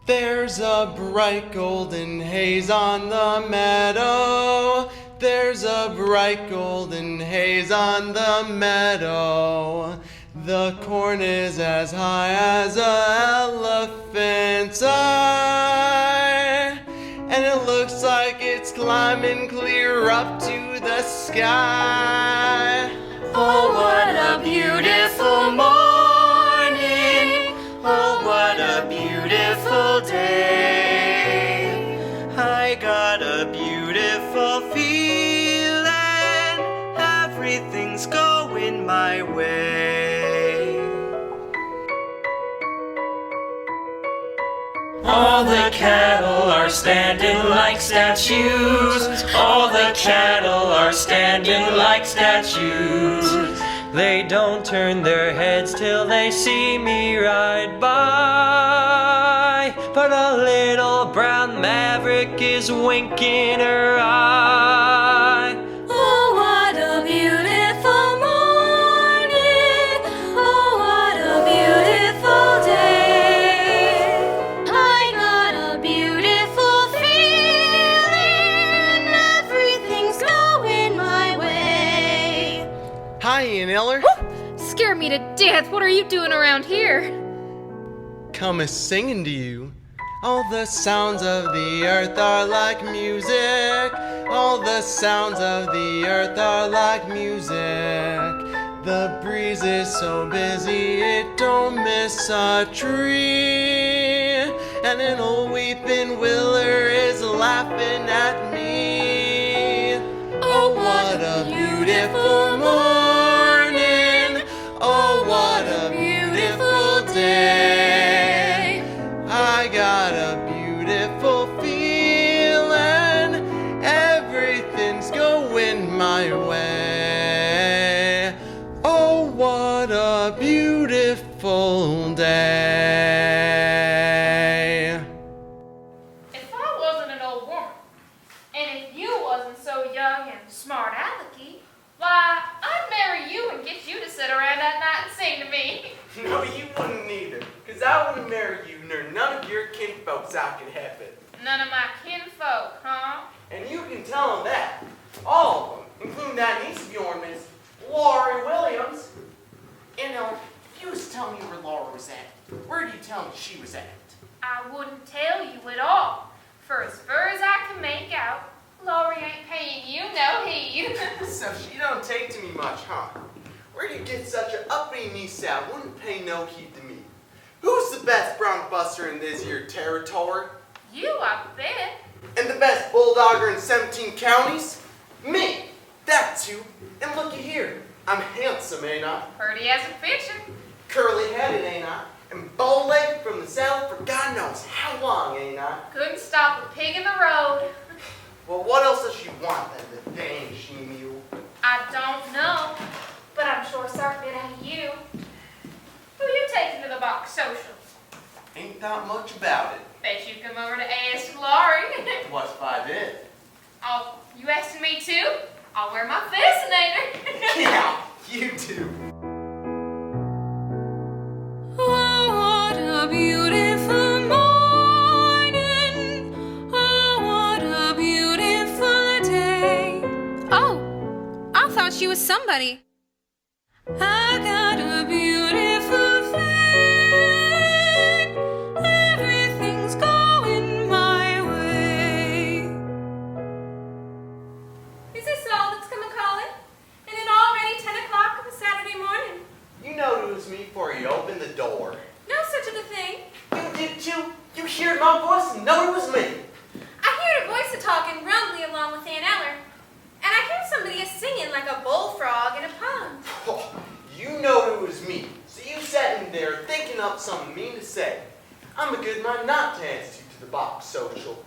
There's a bright golden haze on the meadow. There's a bright golden haze on the meadow. The corn is as high as an elephant's eye, and it looks like it's climbing clear up to the sky. Oh, what a beautiful morning. Oh, what a beautiful day. I got a beautiful feeling. Everything's going my way. All the cattle are standing like statues. All the cattle are standing like statues. They don't turn their heads till they see me ride by. But a little brown maverick is winking her eye. Oh, what a beautiful morning. Oh, what a beautiful day. I got a beautiful feeling. Everything's going my way. Hi, Ian Eller. Scare me to death. What are you doing around here? Come a singing to you. All the sounds of the earth are like music. All the sounds of the earth are like music. The breeze is so busy it don't miss a tree. And an old weeping willow is laughing at me. Oh, what a beautiful morning. Oh, what a beautiful day. I got a beautiful feeling. Everything's going my way. Oh, what a beautiful day. If I wasn't an old woman, and if you wasn't so young and smart alecky, why, I'd marry you and get you to sit around at night and sing to me. No, you wouldn't either, because I wouldn't marry you nor none of your kinfolks I could have it. None of my kinfolk, huh? And you can tell them that. All of them, including that niece of yours, Miss Laurie Williams. You know, if you was telling me where Laura was at, where do you tell me she was at? I wouldn't tell you at all. For as far as I can make out, Laurie ain't paying you no heed. So she don't take to me much, huh? Where do you get such an uppity niece that wouldn't pay no heed to me? Who's the best bronc buster in this here territory? You, I bet. And the best bulldogger in 17 counties? Me! That's you. And looky here. I'm handsome, ain't I? Purty as a picture. Curly-headed, ain't I? And bow-legged from the south for God knows how long, ain't I? Couldn't stop a pig in the road. Well, what else does she want than the dang she-mule? I don't know, but I'm sure certain it ain't you. Who you taking to the box social? Ain't thought much about it. Bet you come over to ask Laurie. What if I did? Oh, you asking me too? I'll wear my fascinator. Yeah, you do. Oh, what a beautiful morning. Oh, what a beautiful day. Oh, I thought she was somebody. I got a beautiful feeling. Everything's going my way. Is this all that's come a-calling? And it already 10 o'clock on a Saturday morning? You know it was me before you opened the door. No such a thing. You did too. You heard my voice and know it was me. I heard a voice a-talking rumbly along with Aunt Eller. And I heard somebody a-singing like a bullfrog in a pond. Oh, you know it was me. So you sat in there thinking up something mean to say. I'm a good man not to ask you to the box social.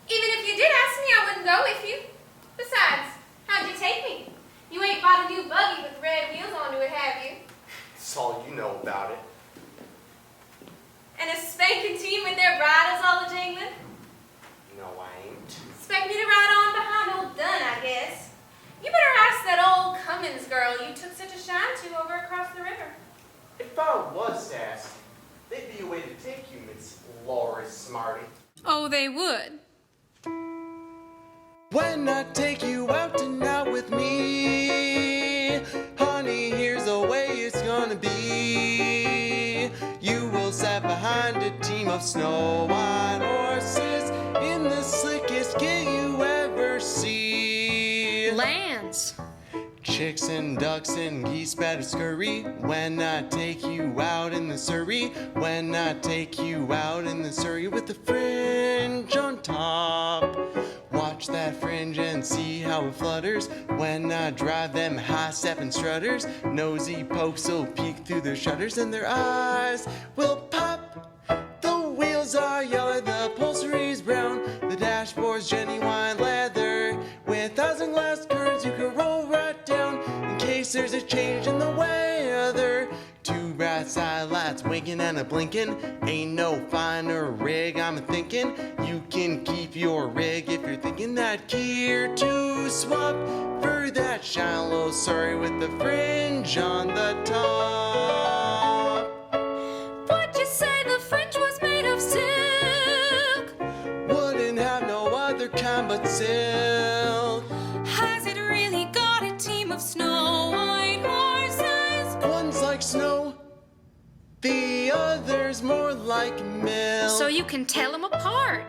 Even if you did ask me, I wouldn't go with you. Besides, how'd you take me? You ain't bought a new buggy with red wheels onto it, have you? That's all you know about it. And a spanking team with their bridles all a-jingling? No, I ain't. Expect me to ride on behind old Dunn, I guess. You better ask that old Cummins girl you took such a shine to over across the river. If I was to ask, they'd be a way to take you, Miss These Laura's smarty. Oh, they would. When I take you out tonight with me, honey, here's the way it's gonna be. You will sit behind a team of snow white horses in the slickest gig you ever see. Lance. Chicks and ducks and geese better scurry when I take you out in the Surrey. When I take you out in the Surrey with the fringe on top. Watch that fringe and see how it flutters when I drive them high-stepping strutters. Nosy pokes will peek through their shutters and their eyes will pop. The wheels are yellow, the upholstery's brown, the dashboard's genuine leather. With 1,000 glass curtains you can roll right down in case there's a change in the weather. Two bright side lights winking and a blinking. Ain't no finer rig, I'm thinking. You can keep your rig if you're thinking that gear to swap for that shallow Surrey with the fringe on the top. Would you say the fringe was made of silk? Wouldn't have no other kind but silk. Has it really got a team of snow white horses? One's like snow, the other's more like milk. So you can tell them apart.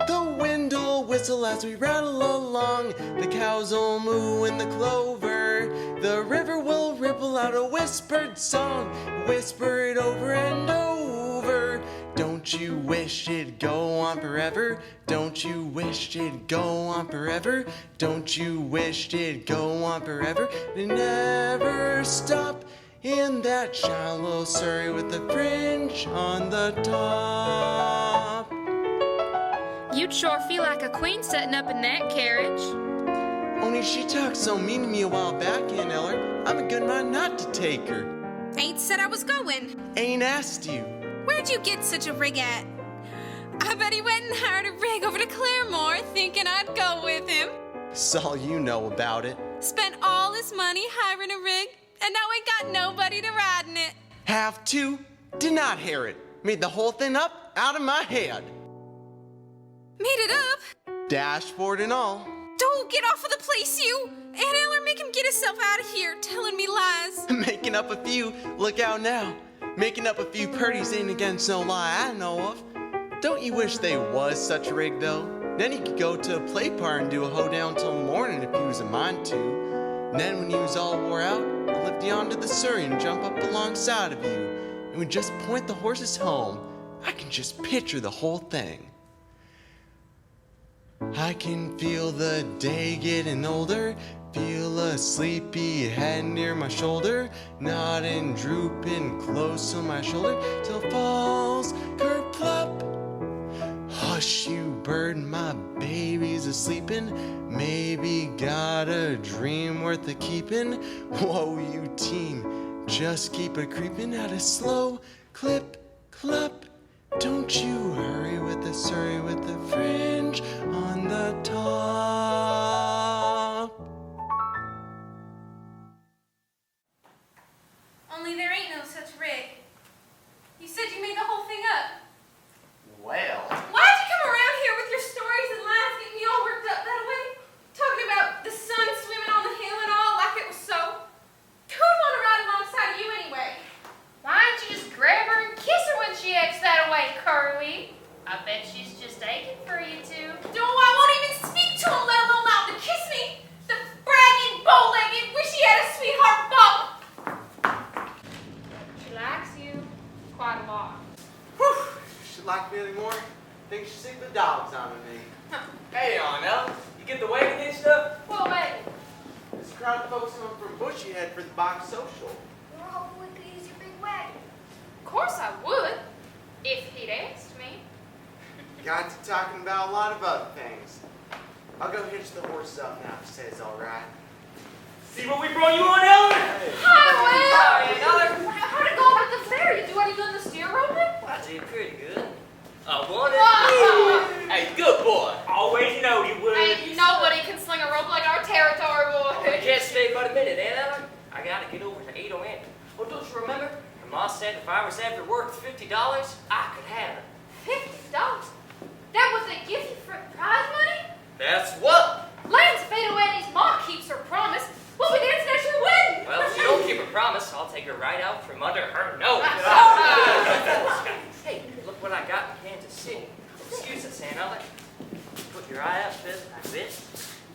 The wind will whistle as we rattle along. The cows will moo in the clover. The river will ripple out a whispered song. Whisper it over and over. Don't you wish it'd go on forever? Don't you wish it'd go on forever? Don't you wish it'd go on forever? And never stop in that shallow Surrey with the fringe on the top. You'd sure feel like a queen setting up in that carriage. Only she talked so mean to me a while back, Aunt Eller. I'm a good man not to take her. Ain't said I was going. Ain't asked you. Where'd you get such a rig at? I bet he went and hired a rig over to Claremore thinking I'd go with him. That's all you know about it. Spent all his money hiring a rig, and now ain't got nobody to ride in it. Have to. Did not hear it. Made the whole thing up out of my head. Made it up? Dashboard and all. Don't get off of the place, you! Aunt Eller, make him get himself out of here, telling me lies. Making up a few. Look out now. Making up a few purties ain't against no lie I know of. Don't you wish they was such a rig, though? Then he could go to a play part and do a hoedown till morning if he was a mind to. And then when he was all wore out, he'd lift you onto the Surrey and jump up alongside of you. And would just point the horses home. I can just picture the whole thing. I can feel the day getting older. Feel a sleepy head near my shoulder, nodding, drooping close on my shoulder, till falls kerplop. Hush, you bird, my baby's a-sleepin'. Maybe got a dream worth a keepin'. Whoa, you team, just keep a creepin' at a slow clip, clop. Don't you hurry with the Surrey with the fringe on the top. Only there ain't no such rig. You said you made the whole thing up. Well, Why'd you come around here with your stories and lies getting me all worked up that way? Talking about the sun swimming on the hill and all like it was so. Who'd want to ride alongside you anyway? Why don't you just grab her and kiss her when she acts that way, Curly? I bet she's just aching for you two. No, I won't even speak to him, let alone out to kiss me. The bragging, bow-legged, wish he had a sweetheart bum. She likes you quite a lot. whew, she like me anymore. Think she sick the dogs on me. Hey, Arnell, you get the wagon hitched up? Well, wait. This crowd of folks coming from Bushyhead for the box social. We're hoping we could use your big wagon. Of course I would, if he'd asked me. Got to talking about a lot of other things. I'll go hitch the horse up now if it says all right. See what we brought you on, Ellen? Hi, Will! How'd it go up at the fair? You do any good in the steer roping? Well, I did pretty good. I won it. Wow. Hey, good boy. Always know you would. Ain't nobody can sling a rope like our territory boy. Just stay but a minute, Ellen. I gotta get over to 808. Well, don't you remember? Your ma said if I was ever worth $50, I could have it. $50? That was a gift for prize money? That's what? Lance's fade away and his mom keeps her promise. We'll be dancing at your wedding. Well, if you don't keep a promise, I'll take her right out from under her nose. Hey, look what I got in Kansas City. Excuse us, Anna. Put your eye up like this.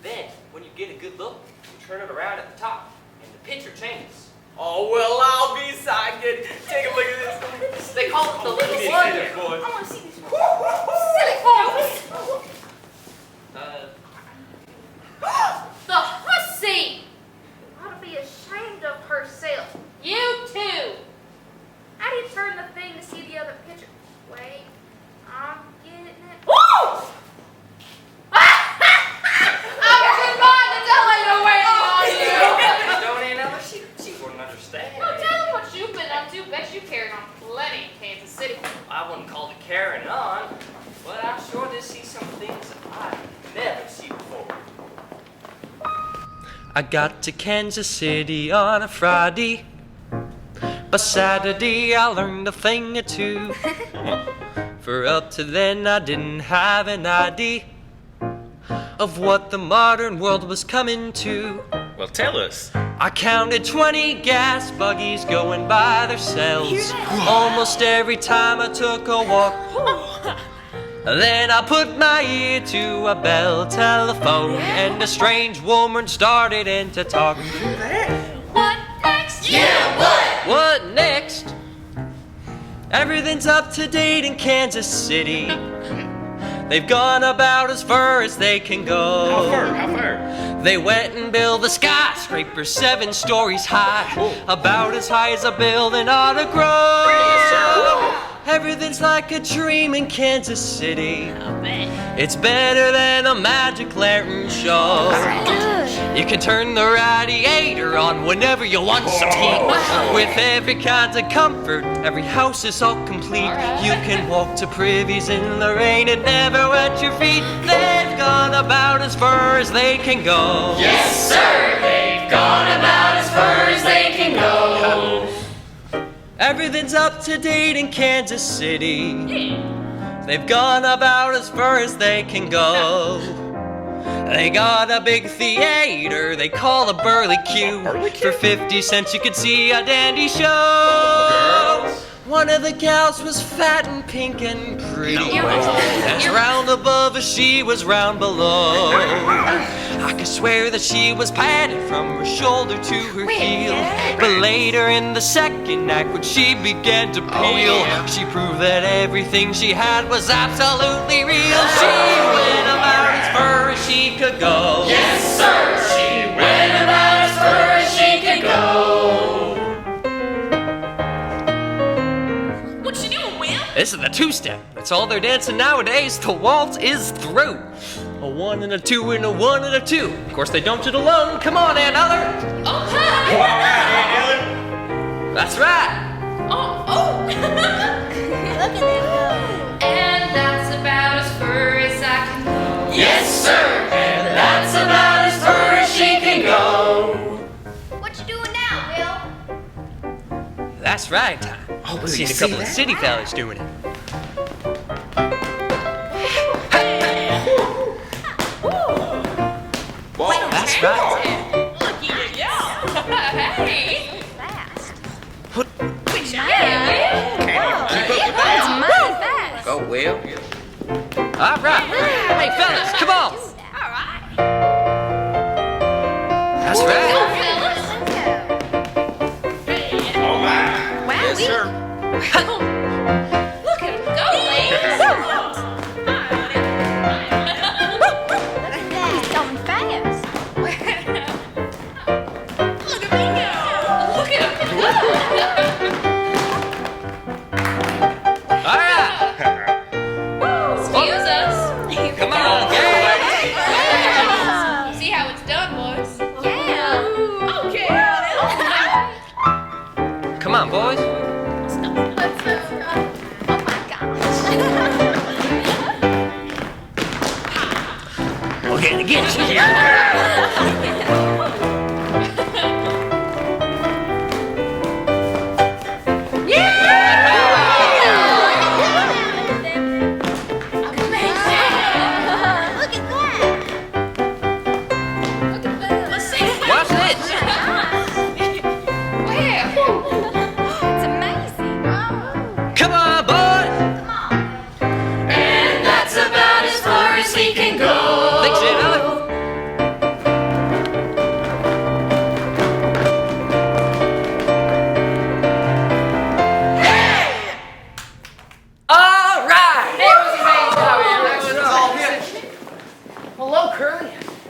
Then, when you get a good look, you turn it around at the top, and the picture changes. Oh, well, I'll be psyched. Take a look at this. They call it the little Get slugger. in there, boys. I want to see this one. Silly boy. The hussy! Ought to be ashamed of herself. You too! I didn't turn the thing to see the other picture. Wait, I'm getting it. Woo! I was in mind to tell her you're waiting on you. Don't Anna? She wouldn't understand. Well, tell them what you've been up to. Bet you carried on plenty in Kansas City. I wouldn't call it carrying on, but I'm sure they see some things I've never seen before. I got to Kansas City on a Friday. By Saturday I learned a thing or two. For up to then I didn't have an idea of what the modern world was coming to. Well, tell us. I counted 20 gas buggies going by themselves almost every time I took a walk. Then I put my ear to a bell telephone and a strange woman started in to talk. What next? Yeah, what next? Everything's up to date in Kansas City. They've gone about as far as they can go. How far? They went and built a skyscraper 7 stories high, about as high as a building ought to grow. Everything's like a dream in Kansas City. It's better than a magic lantern show. You can turn the radiator on whenever you want some heat. With every kind of comfort, every house is all complete. You can walk to privies in the rain and never wet your feet. They've gone about as far as they can go. Yes, sir, they've gone about as far as they can go. Everything's up to date in Kansas City. They've gone about as far as they can go. They got a big theater they call a Burley Q. For 50 cents you could see a dandy show. One of the gals was fat and pink and pretty, as round above as she was round below. I could swear that she was padded from her shoulder to her heel. But later in the second act, when she began to peel, she proved that everything she had was absolutely real. She went about as far as she could go. Yes, sir, she went about as far as she could go. What you doing, Will? This is the 2-step. That's all they're dancing nowadays. The waltz is through. A 1 and a 2 and a 1 and a 2. Of course they don't do it alone. Come on, Aunt Heather. Oh, hi. That's right. Oh. Look at them. And that's about as far as I can go. Yes, sir, and that's about as far as she can go. What you doing now, Will? That's right, Ty. Oh, I've seen a couple of city fellas doing it. That's right. Looky at y'all. Hey. Fast. Put- Yeah, Will. Keep up with that. Fast. Go, Will. All right. Hey, fellas, come on. All right. That's Go, right. fellas. Oh, my. Wow, Yes, sir. Look at them go, ladies. He's going fast. Look at me go. Look at them go. All right. Excuse us. Come on, gang. See how it's done, boys? Yeah. Okay. Come on, boys. Oh my gosh. We're gonna get you here.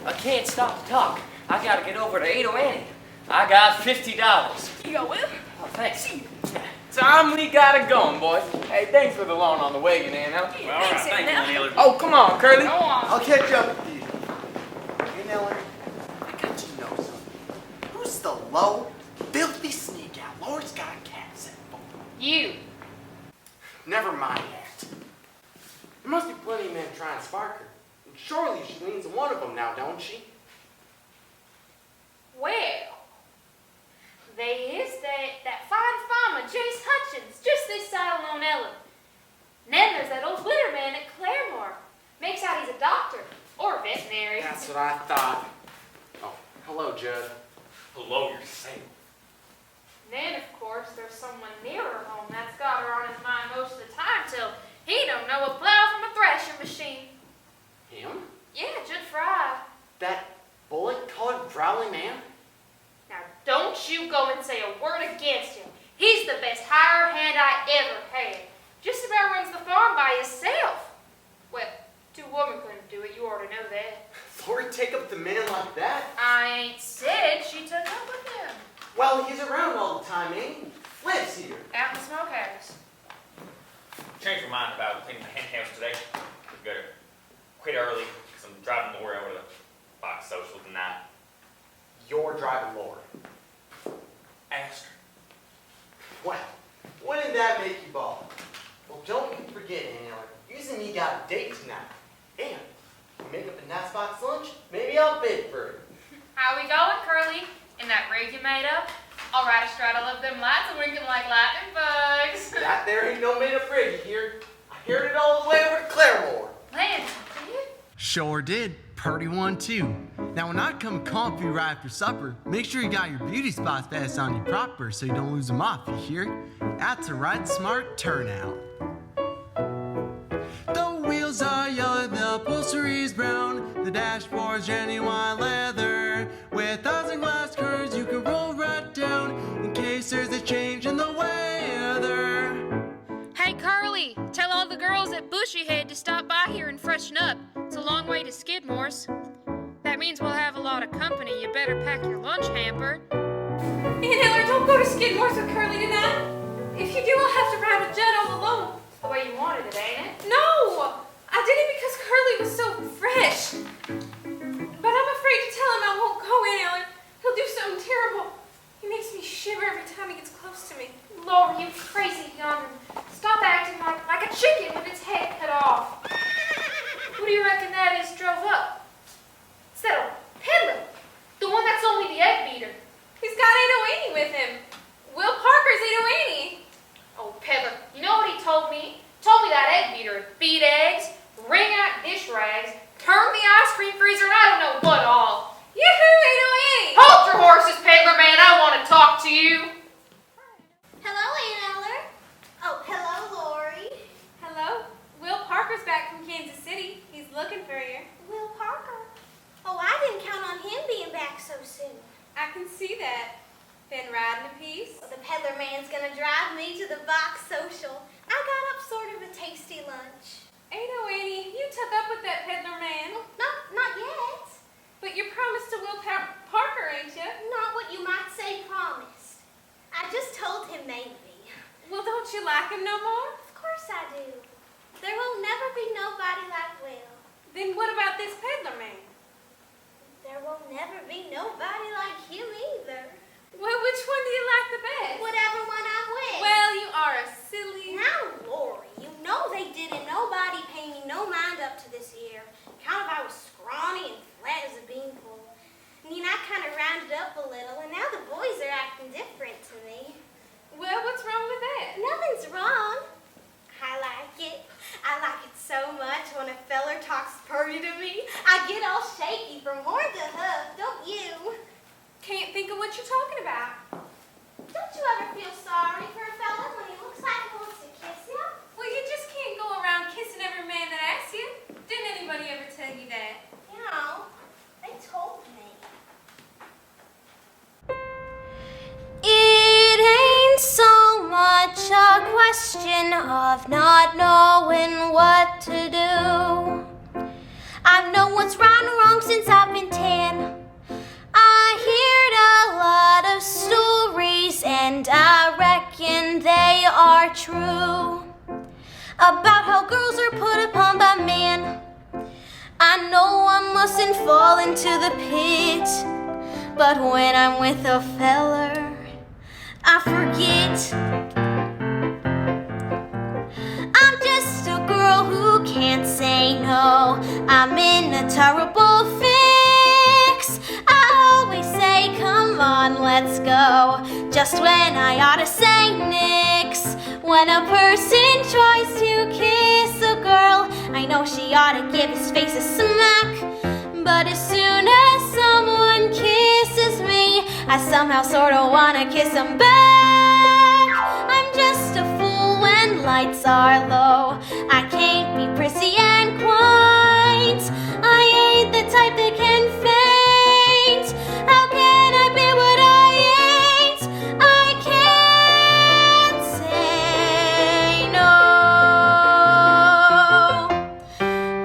I can't stop to talk. I gotta get over to Ado Annie. I got $50. You go, Will? Oh, thanks. Time we got it going, boys. Hey, thanks for the loan on the wagon, Anna. Well, all right, thank you, Neil. Oh, come on, Curly. Go on. I'll catch up with you. Hey, Neller, I got to know something. Who's the low, filthy sneak out Lord's got a cat set for? You. Never mind that. There must be plenty of men trying to spark her. And surely she leans on one of them now, don't she? Well, there is that fine farmer, Jace Hutchins, just this side of Lone Ellen. And then there's that old glitter man at Claremore. Makes out he's a doctor or a veterinary. That's what I thought. Oh, hello, Judd. Hello yourself. And then, of course, there's someone nearer home that's got her on his mind most of the time till he don't know a plow from a thrashing machine. Him? Yeah, Judd Fry. That bullet-colored growly man? Now, don't you go and say a word against him. He's the best hired hand I ever had. Just about runs the farm by himself. Well, two women couldn't do it. You already know that. Lord, take up the man like that? I ain't said she took up with him. Well, he's around all the time, ain't he? Lives here. Out in the smokehouse. Changed my mind about cleaning the hen house today. We better quit early because I'm driving Laura over to the box social tonight. You're driving Lord. Ask her. Well, wouldn't that make you ball? Well, don't you forget, Anna, you and me got a date tonight. And we make up a nice box lunch, maybe I'll bid for it. How we going, Curly? In that rig you made up? All right, straddle of them lights and winking like lightning bugs. That there ain't no made up rig here. I heard it all the way over to Claremore. Land, did you? Sure did. Purty one, too. Now, when I come comfy right after supper, make sure you got your beauty spots fast on you proper so you don't lose them off, you hear? That's a right smart turnout. The wheels are yellow, the upholstery's brown, the dashboard's genuine leather. With 1,000 glass curves, you can roll right down in case there's a change in the weather. Hey, Curly, tell all the girls at Bushyhead to stop by here and freshen up. It's a long way to Skidmore's. That means we'll have a lot of company. You better pack your lunch hamper. Aunt Eller, don't go to Skidmore's with Curly tonight. If you do, I'll have to ride with Judd all alone. It's the way you wanted it, ain't it? No! I did it because Curly was so fresh. But I'm afraid to tell him I won't go, Aunt Eller. He'll do something terrible. He makes me shiver every time he gets close to me. Laura, you crazy young'un. Stop acting like a chicken with its head cut off. Who do you reckon that is drove up? It's that old peddler. The one that sold me the egg beater. He's got Ado Annie with him. Will Parker's Ado Annie. Oh, peddler. You know what he told me? Told me that egg beater would beat eggs, wring out dish rags, turn the ice cream freezer, and I don't know what all. Yoo-hoo, Ado Annie! Hold your horses, peddler man. I want to talk to you. Hello, Aunt Eller. Oh, hello, Lori. Hello. Will Parker's back from Kansas City. He's looking for you. Will Parker. Oh, I didn't count on him being back so soon. I can see that. Been riding a piece? Well, the peddler man's gonna drive me to the box social. I got up sort of a tasty lunch. Ado Annie, you took up with that peddler man. Well, not yet. But you're promised to Will Parker, ain't you? Not what you might say promised. I just told him maybe. Well, don't you like him no more? Of course I do. There will never be nobody like Will. Then what about this peddler man? There will never be nobody like him either. Well, which one do you like the best? Whatever one I'm with. Well, you are a silly... Now, Lori, you know they didn't nobody pay me no mind up to this year. Kind of I was scrawny and flat as a beanpole. And you know, I kind of rounded up a little, and now the boys are acting different to me. Well, what's wrong with that? Nothing's wrong. I like it. I like it so much when a feller talks purty to me. I get all shaky from horn to hoof, don't you? Can't think of what you're talking about. Don't you ever feel sorry for a fella when he looks like he wants to kiss you? Well, you just can't go around kissing every man that asks you. Didn't anybody ever tell you that? You know, they told me. It ain't so much a question of not knowing what to do. I know what's right and wrong since I've been 10. I heard a lot of stories, and I reckon they are true, about how girls are put upon by men. I know I mustn't fall into the pit, but when I'm with a feller, I forget. I'm just a girl who can't say no. I'm in a terrible fix. I always say, come on, let's go, just when I ought to say nix. When a person tries to kiss a girl, I know she ought to give his face a smack. But as soon as someone kisses me, I somehow sorta wanna kiss him back. I'm just a fool when lights are low. I can't be prissy and quaint. I ain't the type that can faint. How can I be what I ain't? I can't say no.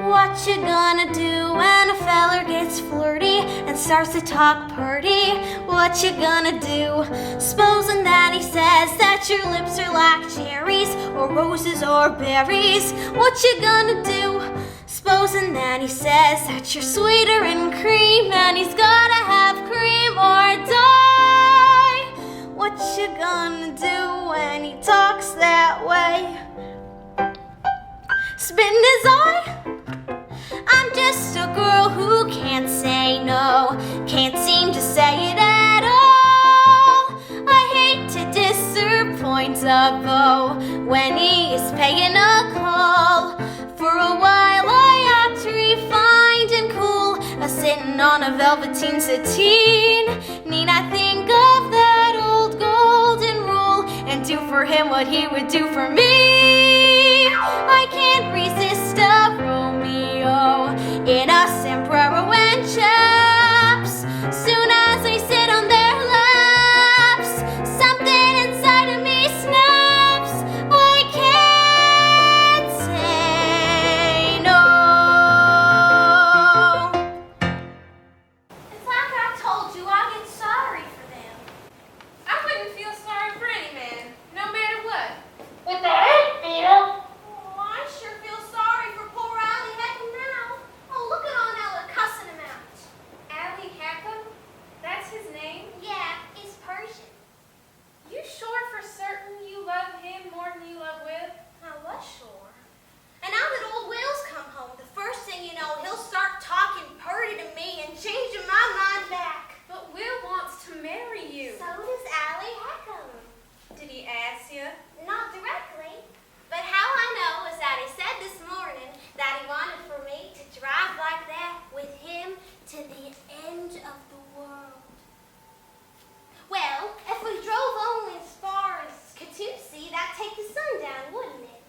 What you gonna do when a feller gets flirty and starts to talk purty? What you gonna do? Supposing that he says that your lips are like cherries, or roses or berries. What you gonna do? Supposing that he says that you're sweeter than cream, and he's gotta have cream or die. What you gonna do when he talks that way? Spit in his eye? I'm just a girl who can't say no, can't seem to say it at all. I hate to disappoint a beau when he is paying a call. For a while I act refined and cool, sitting on a velveteen sateen. Need I think of that old golden rule and do for him what he would do for me? I can't resist a Romeo in a sombrero and chaps. Soon as I sit on their laps, something inside of me snaps. I can't say no. It's like I told you, I get sorry for them. I wouldn't feel sorry for any man, no matter what. With that ain't Vito. Oh, I sure feel sorry for poor Allie Heckham now. Oh, look at Aunt Ella cussing him out. Allie Hackham? That's his name? Yeah, he's Persian. You sure for certain you love him more than you love Will? I was sure. And now that old Will's come home, the first thing you know, he'll start talking purty to me and changing my mind back. But Will wants to marry you. So does Allie Heckham. Did he ask you? Not directly, but how I know is that he said this morning that he wanted for me to drive like that with him to the end of the world. Well, if we drove only as far as Catoosie, that'd take the sun down, wouldn't it?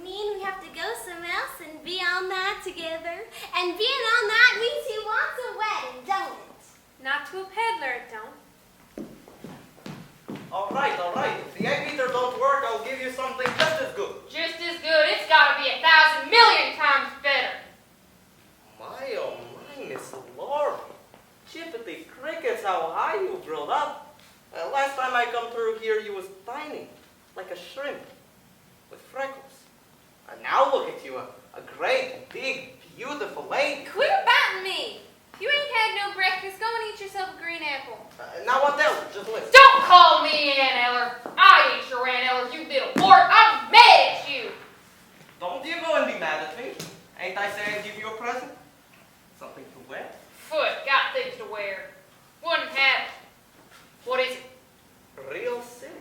Mean we have to go somewhere else and be on that together. And being on that means he wants a wedding, don't it? Not to a peddler, it don't. All right. If the egg beater don't work, I'll give you something just as good. Just as good. It's gotta be 1,000 million times better. My, oh my, Miss Laura. Chippity crickets, how high you growed up. Last time I come through here, you was tiny, like a shrimp, with freckles. And now look at you, a great, big, beautiful lady. Quit batting me! You ain't had no breakfast. Go and eat yourself a green apple. Now what else? Just listen. Don't call me Aunt Eller. I ain't your Aunt Eller, you little whore. I'm mad at you. Don't you go and be mad at me. Ain't I saying I'd give you a present? Something to wear? Foot, got things to wear. Wouldn't have it. What is it? Real silk,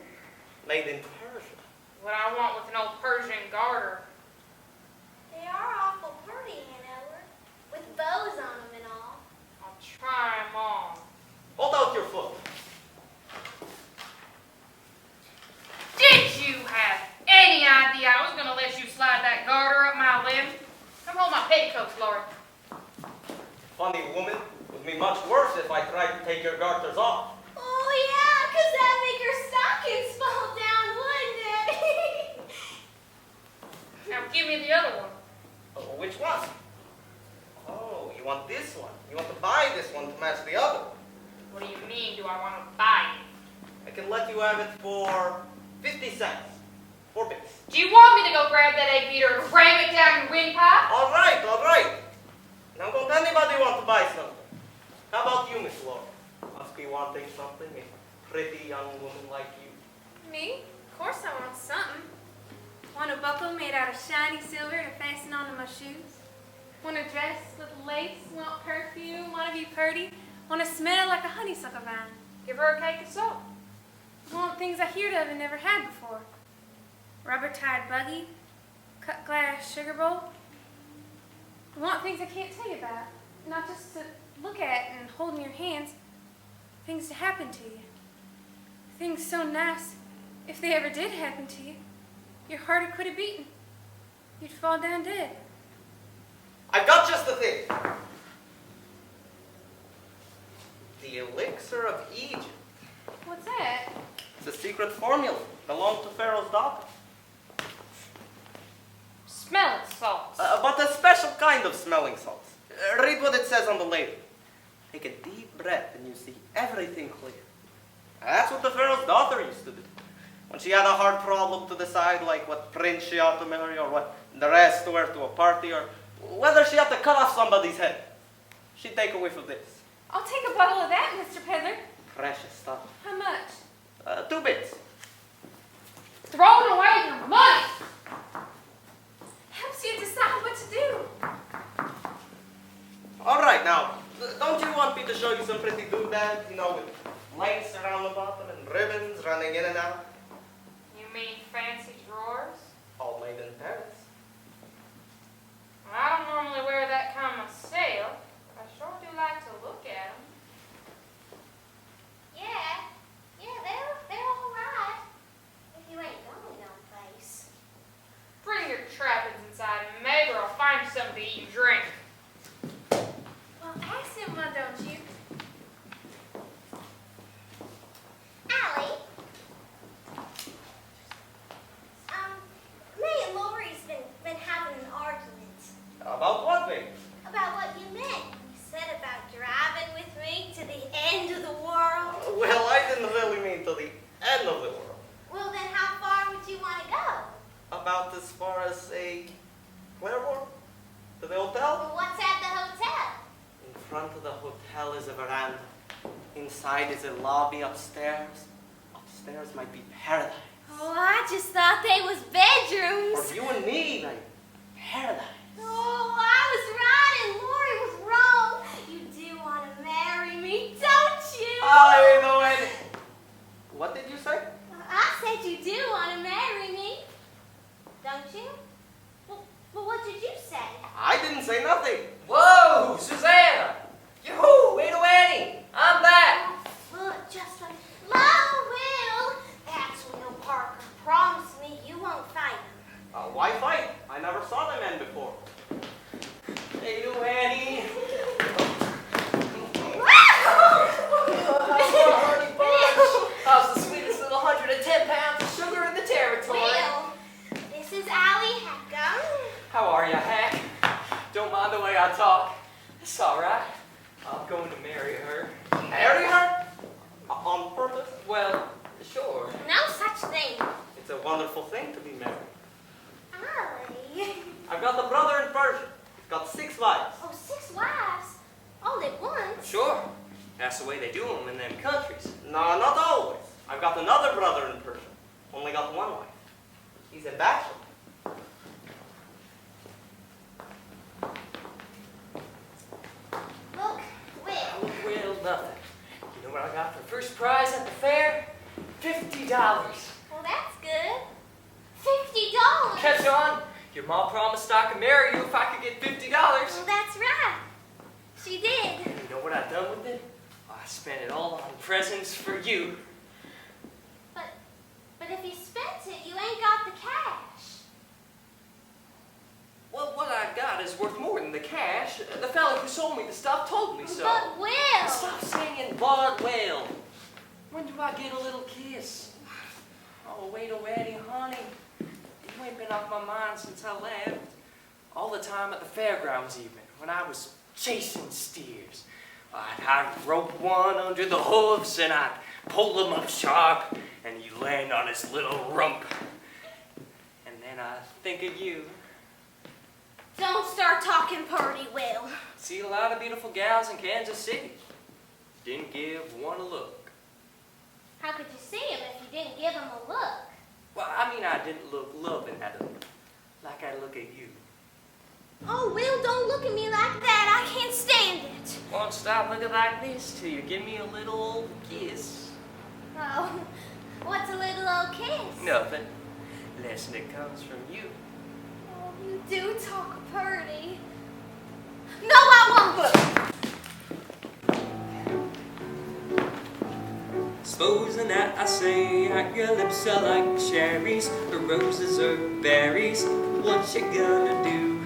made in Persia. What I want with an old Persian garter. They are awful pretty, Aunt Eller, with bows on them and all. I'll try 'em on. Hold out your foot. Did you have any idea I was gonna let you slide that garter up my limb? Come hold my petticoats, Laura. Funny woman, it would be much worse if I tried to take your garters off. Oh, yeah, 'cause that'd make your stockings fall down, wouldn't it? Now give me the other one. Oh, which one? Oh, You want this one. You want to buy this one to match the other one. What do you mean, do I want to buy it? I can let you have it for 50 cents. 4 bits. Do you want me to go grab that egg beater and ram it down your windpipe? All right, all right. Now don't anybody want to buy something. How about you, Miss Laura? Must be wanting something, a pretty young woman like you. Me? Of course I want something. Want a buckle made out of shiny silver to fasten onto my shoes? Want a dress with lace? Want perfume? Want to be pretty? Want to smell like a honeysuckle vine? Give her a cake of soap. Want things I heard of and never had before. Rubber-tied buggy, cut glass sugar bowl. I want things I can't tell you about, not just to look at and hold in your hands. Things to happen to you. Things so nice, if they ever did happen to you, your heart would quit a beating. You'd fall down dead. I've got just the thing. The elixir of Egypt. What's that? It's a secret formula. Belonged to Pharaoh's daughter. Smelling salts. But a special kind of smelling salts. Read what it says on the label. Take a deep breath and you see everything clear. That's what the Pharaoh's daughter used to do. When she had a hard problem to decide, like what prince she ought to marry, or what dress to wear to a party, or whether she had to cut off somebody's head, she'd take a whiff of this. I'll take a bottle of that, Mr. Peddler. Precious stuff. How much? 2 bits. Throwing away your money. Helps you decide what to do. All right, now, don't you want me to show you some pretty doodads, with lace around the bottom and ribbons running in and out? You mean fancy drawers? All made in Paris. Well, I don't normally wear that kind myself, but I sure do like to look at them. Yeah, they're all right. If you ain't going no place. Bring your trappings inside and maybe I'll find you something to eat and drink. Well, ask him, why don't you? Allie, me and Lori's been having an argument About what, baby? about what you meant. You said about driving with me to the end of the world. Well, I didn't really mean to the end of the world. Well, then how far would you want to go? About as far as Claremore? To the hotel? Well, what's at the hotel? In front of the hotel is a veranda. Inside is a lobby upstairs. Upstairs might be paradise. Oh, I just thought they was bedrooms. For you and me, like paradise. Oh, I was right and Lori was wrong. You do want to marry me, don't you? I know it. What did you say? I said you do want to marry me, don't you? Well, what did you say? I didn't say nothing. Whoa, Susanna! Yoo-hoo, wait a Annie! I'm back! Look, just like, Will, that's Will Parker. Promise me you won't fight him. Why fight? I never saw the man before. Hey, you Annie! Honey bunch! How's the sweetest little 110 pounds of sugar in the territory? Will, this is Allie Hackham. How are ya, Hack? Don't mind the way I talk. It's alright. I'm going to marry her. Marry her? On purpose? Well, sure. No such thing. It's a wonderful thing to be married. Allie. I've got a brother in Persia. He's got 6 wives. Oh, 6 wives? All at once? Sure. That's the way they do them in them countries. No, not always. I've got another brother in Persia. Only got 1 wife. He's a bachelor. Look, Will. Well, nothing. You know what I got for first prize at the fair? $50. Well, that's good. $50. Catch on. Your mom promised I could marry you if I could get $50. Well, that's right. She did. And you know what I've done with it? I spent it all on presents for you. But if you spent it, you ain't got the cash. Well, what I got is worth more than the cash. The fella who sold me the stuff told me so. But Will. Stop singing Bud Whale. When do I get a little kiss? Oh, wait, oh, Eddie, honey. You ain't been off my mind since I left. All the time at the fairgrounds even, when I was chasing steers. I'd rope one under the hooves and I'd pull him up sharp and he'd land on his little rump. And then I'd think of you. Don't start talking purty, Will. See a lot of beautiful gals in Kansas City. Didn't give one a look. How could you see him if you didn't give him a look? Well, I mean, I didn't look loving at him like I look at you. Oh, Will, don't look at me like that. I can't stand it. Won't stop looking like this till you give me a little old kiss. Oh, what's a little old kiss? Nothing. Less than it comes from you. Oh, you do talk purty. No, I won't. Supposing that I say that your lips are like cherries, or roses or berries, what you gonna do?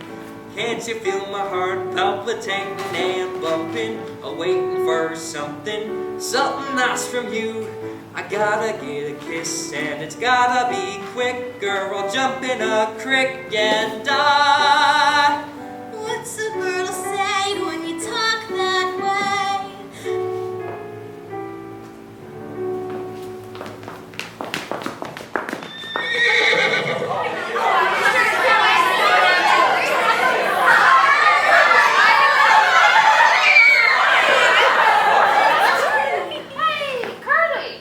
Can't you feel my heart palpitating and bumping, waiting for something nice from you? I gotta get a kiss and it's gotta be quick, girl. Jump in a creek and die. What's a girl to say when you talk that way? Hey, Curly!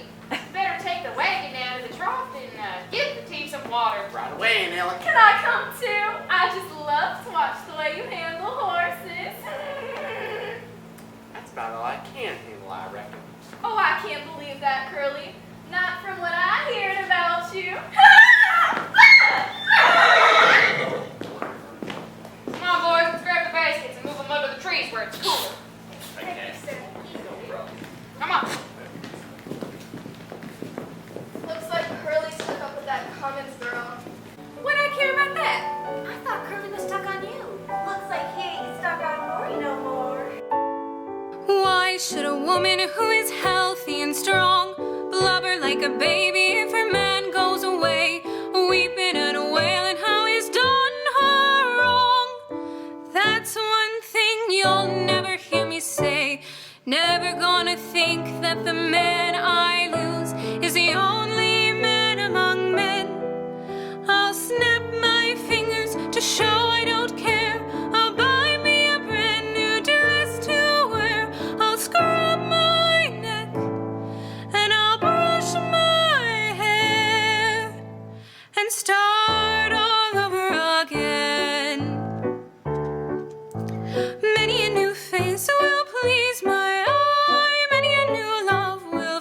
Better take the wagon down to the trough and give the team some water. Right away, Nellie. Can I come too? I just love to watch the way you handle horses. That's about all I can handle, I reckon. Oh, I can't believe that, Curly. Not from what I heard about you. Come on, boys, let's grab the baskets and move them under the trees where it's cooler. Okay. Come on. Looks like Curly stuck up with that Cummins girl. What I care about that? I thought Curly was stuck on you. Looks like he ain't stuck on Lori no more. Why should a woman who is healthy and strong blubber like a baby if her man goes away, weeping and wailing how he's done her wrong? That's one thing you'll never hear me say. Never gonna think that the man I lose is the only man among men. I'll snap my fingers to show I don't care. I'll buy me a brand new dress to wear. I'll scrub my neck and I'll brush my hair and start all over again. Many a new face will please my eye. Many a new love will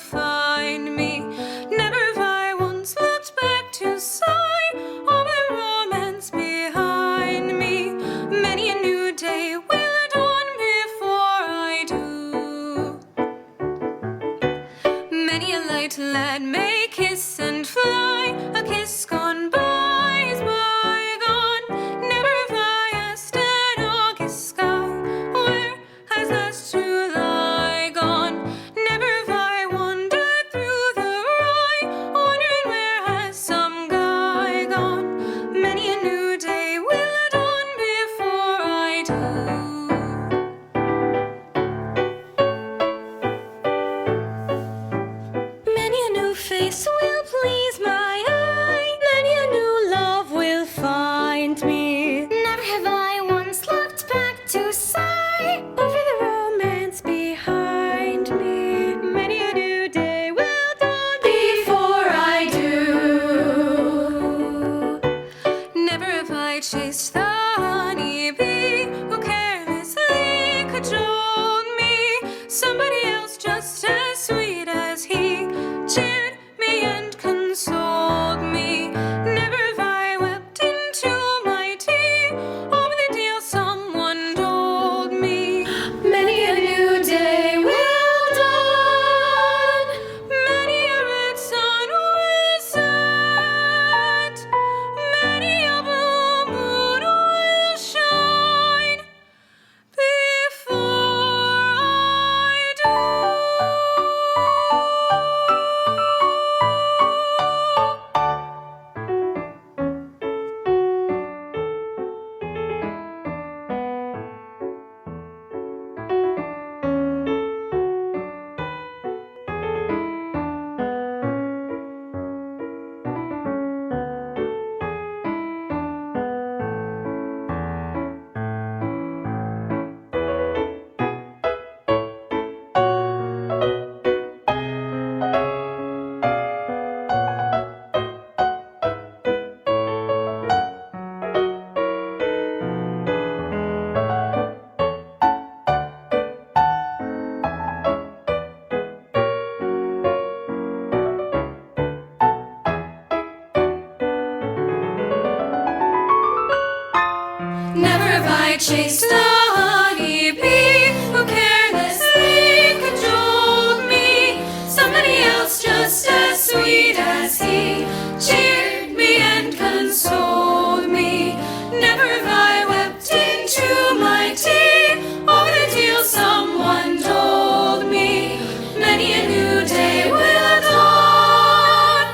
Never have I chased a honeybee who carelessly cajoled me. Somebody else just as sweet as he cheered me and consoled me. Never have I wept into my tea over the tale someone told me. Many a new day will dawn,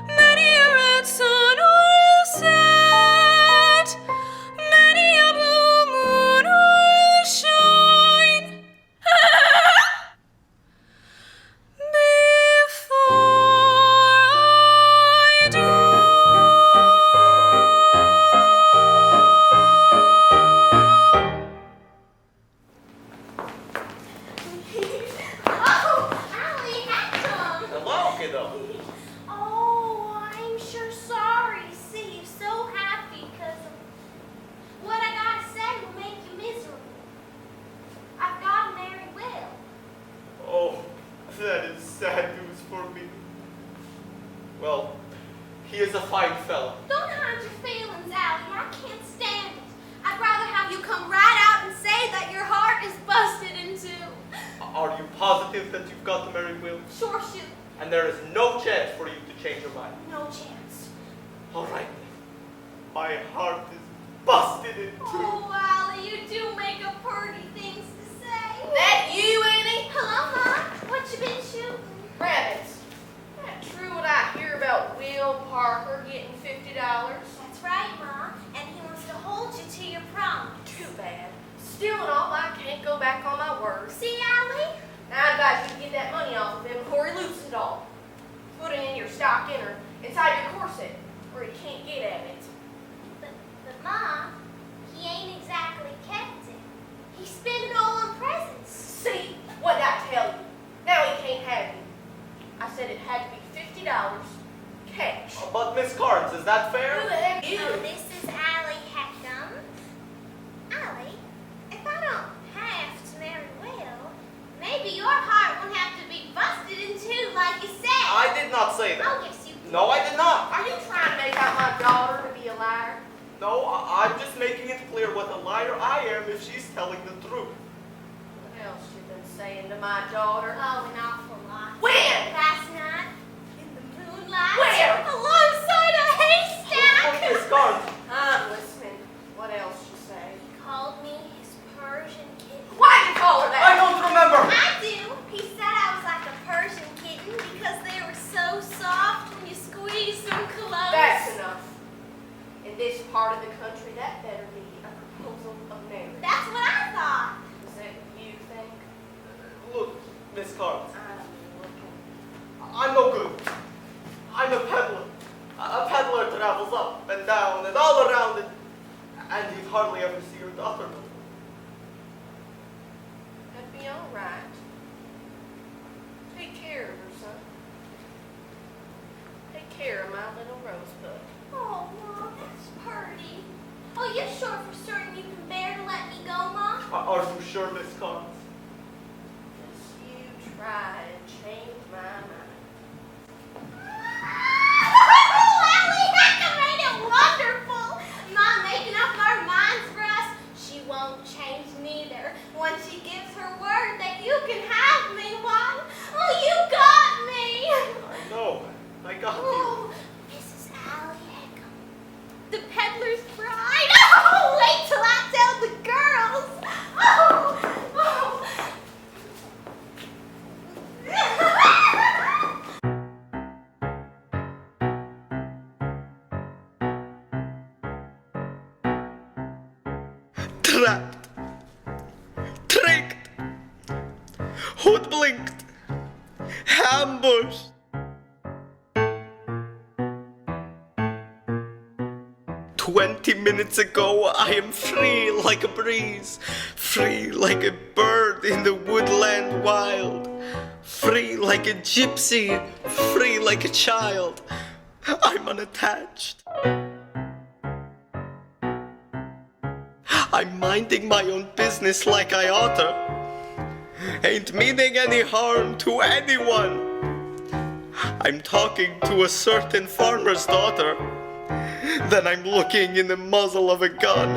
many a red sun will set, many a blue moon will shine. Before I Oh, Allie, Hector! Hello, kiddo. Oh, I'm sure sorry to see you so happy because of what I gotta say will make you miserable. I've got to marry Will. Oh, that is sad news for me. Well, he is a fine fellow. Don't hide your feelings, Allie. I can't stand it. I'd rather have you come right out and say that your heart is busted in two. Are you positive that you've got to marry Will? Sure shoot. And there is no chance for you to change your mind? No chance. All right then. My heart is busted in two. Oh, Allie, you do make up pretty things to say. That you, Annie? Hello, Mom. What you been shooting? Rabbits. That true what I hear about Will Parker getting $50? That's right, Mom. And he wants to hold you to your promise. Too bad. Still and all, I can't go back on my word. See, Allie? Now I advise you to get that money off of him before he loses it all. Put it in your stocking or inside your corset where he can't get at it. But Mom, he ain't exactly kept it. He spent it all on presents. See? What did I tell you? Now he can't have you. I said it had to be $50 cash. But Miss Carnes, is that Who fair? the heck you? Oh, this is Allie Heckham. Allie, if I don't have to marry Will, maybe your heart won't have to be busted in two like you said. I did not say that. Oh, yes, you did. No, I did not. Are you trying to make out my daughter to be a liar? No, I'm just making it clear what a liar I am if she's telling the truth. What else you been saying to my daughter? Oh, an awful lot. When? Last night, in the moonlight. Where? Alongside a haystack. Miss Carnes, I'm listening. What else you say? He called me his Persian kitten. Why'd you call her I that? don't remember. I do. He said I was like a Persian kitten because they were so soft when you squeeze them close. That's enough. In this part of the country, that better be a proposal of marriage. That's what I thought. Is that what you think? Look, Miss Carnes, I'm looking. I'm no good. I'm a peddler. A peddler travels up and down and all around it, and you'd hardly ever see your daughter before. That'd be all right. Take care of her, son. Take care of my little rosebud. Oh, Mom, that's pretty. Oh, you're sure for certain you can bear to let me go, Mom? Are you sure, Miss Carnes? Just you try and change my mind. Allie Heckham, ain't it wonderful? Mom making up our minds for us. She won't change neither. Once she gives her word that you can have me, Mom. Oh, you got me. I know. I got you. Oh, Mrs. Allie Heckham, the peddler's bride. Oh, wait till I tell the girls. Oh. Trapped, tricked, hoodwinked, ambushed. 20 minutes ago, I am free like a breeze, free like a bird in the woodland wild, free like a gypsy, free like a child. I'm unattached. I'm minding my own business like I oughta. Ain't meaning any harm to anyone. I'm talking to a certain farmer's daughter. Then I'm looking in the muzzle of a gun.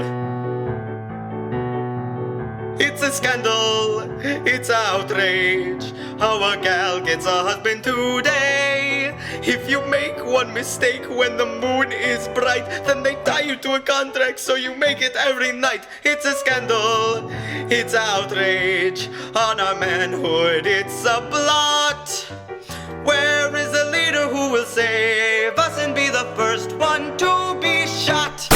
It's a scandal, it's outrage. How a gal gets a husband today. If you make one mistake when the moon is bright, then they tie you to a contract so you make it every night. It's a scandal, it's outrage. On our manhood, it's a blot. Where is the leader who will save us and be the first one to be shot?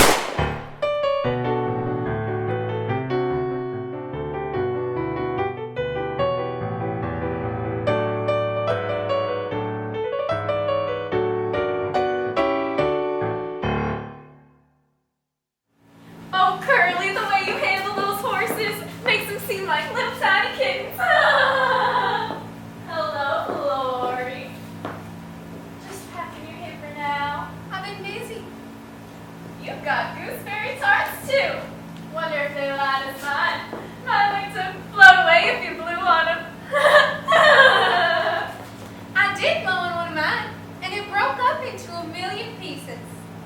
Oh, Curly, the way you handle those horses makes them seem like little tiny kittens. Hello, Lori. Just packing your hamper now. I've been busy. You've got gooseberry tarts, too. Wonder if they light as mine. Mine like to float away if you blew on them. I did blow on one of mine, and it broke up into a million pieces.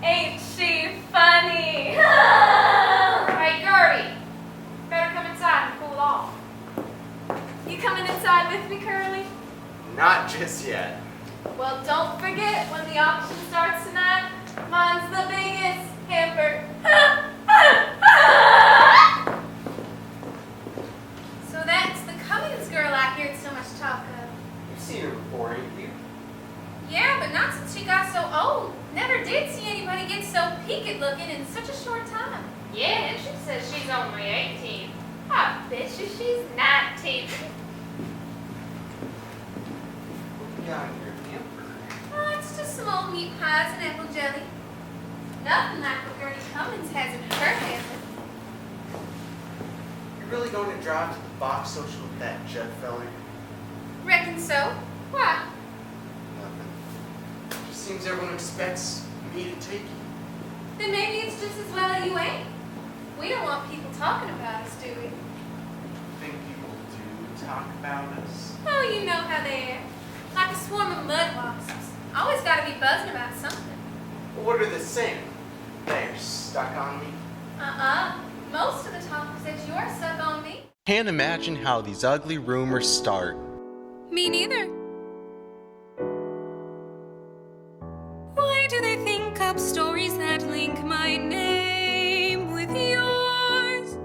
Ain't she funny? Hey, Gertie, better come inside and cool off. You coming inside with me, Curly? Not just yet. Well, don't forget when the auction starts tonight, mine's the biggest hamper. So that's the Cummings girl I heard so much talk of. You've seen her before, ain't you? Yeah, but not since she got so old. Never did see anybody get so peaked looking in such a short time. Yeah, and she says she's only 18. I bet you she's 19. What you got in your hamper? Oh, it's just some old meat pies and apple jelly. Nothing like what Gertie Cummings has in her hamper. You're really going to drive to the box social with that Judd feller? Reckon so. Why? Nothing. Just seems everyone expects me to take you. Then maybe it's just as well that you ain't. We don't want people talking about us, do we? Think people do talk about us? Oh, you know how they are. Like a swarm of mud wasps. Always gotta be buzzing about something. What are they saying? They're stuck on me. Most of the talk is that you're stuck on me. Can't imagine how these ugly rumors start. Me neither. Why do they think up stories that link my name with yours?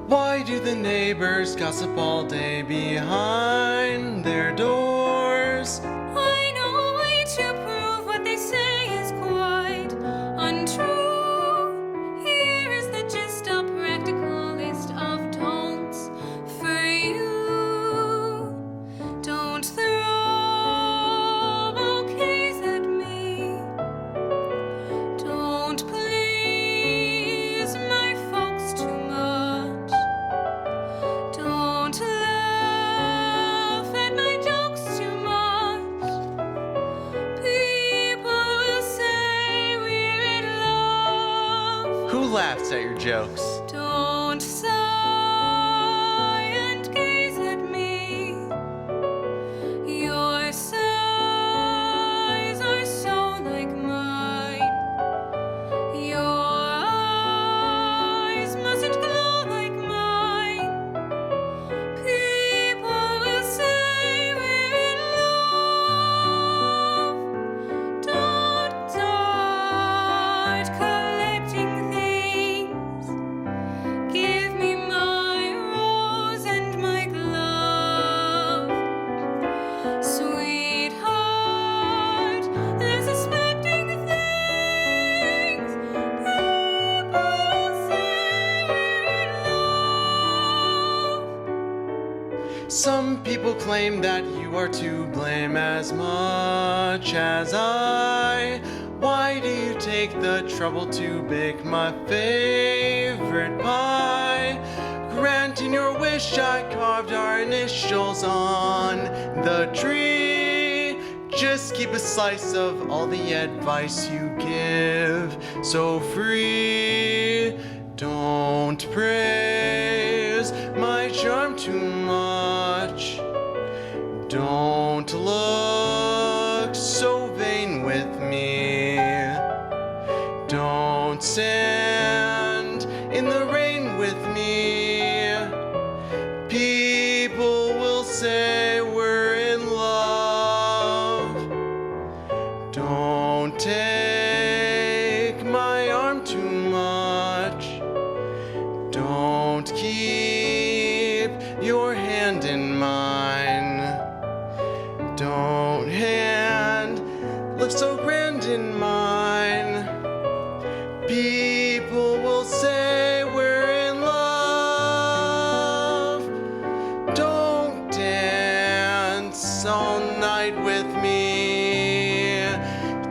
Why do the neighbors gossip all day behind their doors? I know a way to prove what they say is quite untrue. Here is the gist, a practical list of don'ts for you. Don't throw bouquets at me. Don't please my folks too much. Don't laugh at my jokes too much. People will say we're in love. Who laughs at your jokes? Don't sigh and gaze at me. Your sighs are so like mine. Your eyes mustn't glow like mine. People will say we're in love. Don't start collecting things. Give me my rose and my glove. Sweetheart, they're suspecting things. People say we're in love. Some people claim that you are to blame as much as I. Why do you take the trouble to bake my favorite pie? Granting your wish, I carved our initials on the tree. Just keep a slice of all the advice you give so free. Don't praise my charm too much. Don't look so vain with me. Don't stand in the rain with me. don't keep your hand in mine. Don't hand look so grand in mine. People will say we're in love. Don't dance all night with me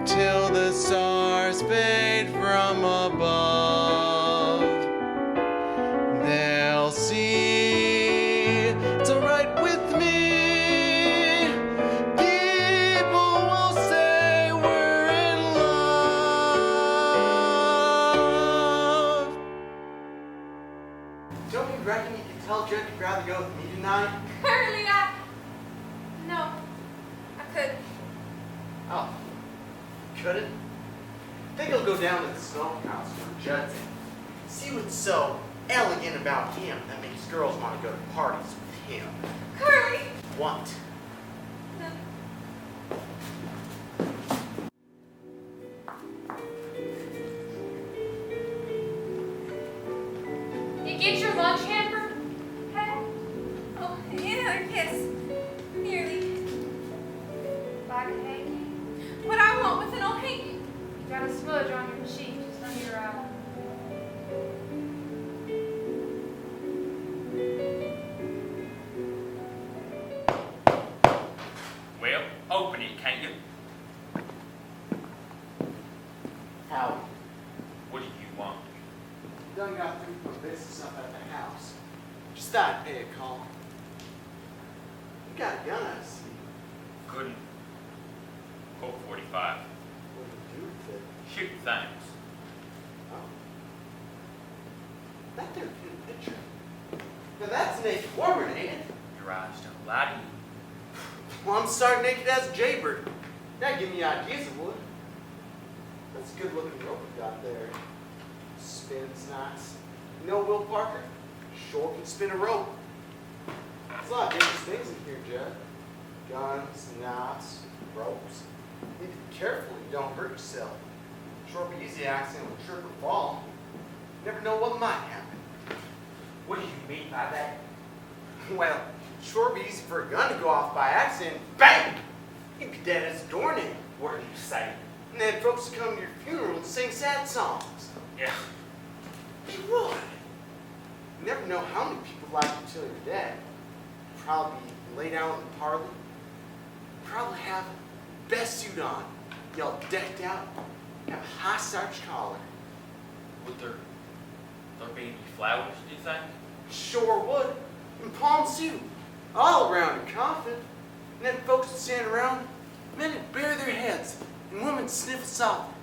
till the stars fade from above. They'll see it's alright with me. People will say we're in love. Don't you reckon you can tell Judd you'd rather go with me tonight? Curly, no, I couldn't. Oh, couldn't? Think I'll go down to the smokehouse for Judd's in. See what's so elegant about him that makes girls want to go to parties with him. Curly! What? You get your lunch hamper? Hey? Oh, yeah, yes. Nearly. Like a hanky? What I want with an old hanky? You got a smudge on your cheek, just under your eye. Well, open it, can't you? Howdy. What do you want? Done got through my business up at the house. Just thought I'd pay a call. You got a gun, I see. Couldn't. Colt 45. What do you do with it? Shoot things. Oh. That there cute picture. Now that's a naked woman, ain't it? Your eyes don't lie to you. Well, I'm starting naked as a jaybird. That'd give me ideas, it would. That's a good looking rope you got there. Spins knots. You know Will Parker? Sure can spin a rope. There's a lot of dangerous things in here, Judd. Guns, knots, ropes. You need to be careful you don't hurt yourself. Sure be easy accident with a trip or fall. You never know what might happen. What do you mean by that? Well, sure be easy for a gun to go off by accident. Bang! You'd be dead as a doornail. What are you saying? And then folks would come to your funeral and sing sad songs. Yeah. They would. You never know how many people like you till you're dead. You'd probably be laid out in the parlor. Probably have the best suit on. You all decked out. Have a high starch collar. Would there be any flowers, do you think? Sure would. And palms too. All around your coffin. And then folks would stand around. Men would bare their heads. And women sniffle softly.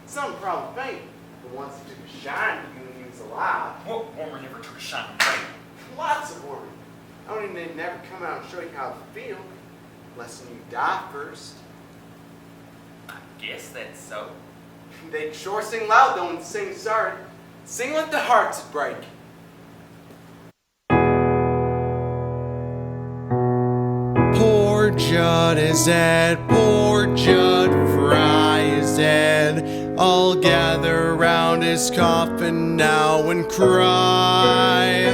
Some probably faint. The ones that took a shine to you when you was alive. What woman ever took a shining blade? Lots of women. I don't even they'd never come out and show you how to feel. Unless you die first. I guess that's so. They'd sure sing loud though when the sing started. Sing like the hearts would break. Poor Judd is dead, poor Judd Fry is dead. All gather around his coffin now and cry.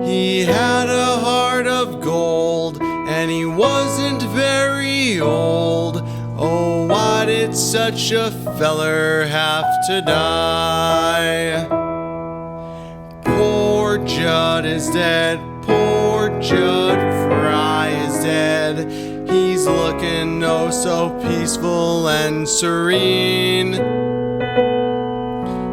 He had a heart of gold, and he wasn't very old. Oh, why did such a feller have to die? Poor Judd is dead, poor Judd Fry is dead. He's looking oh so peaceful and serene.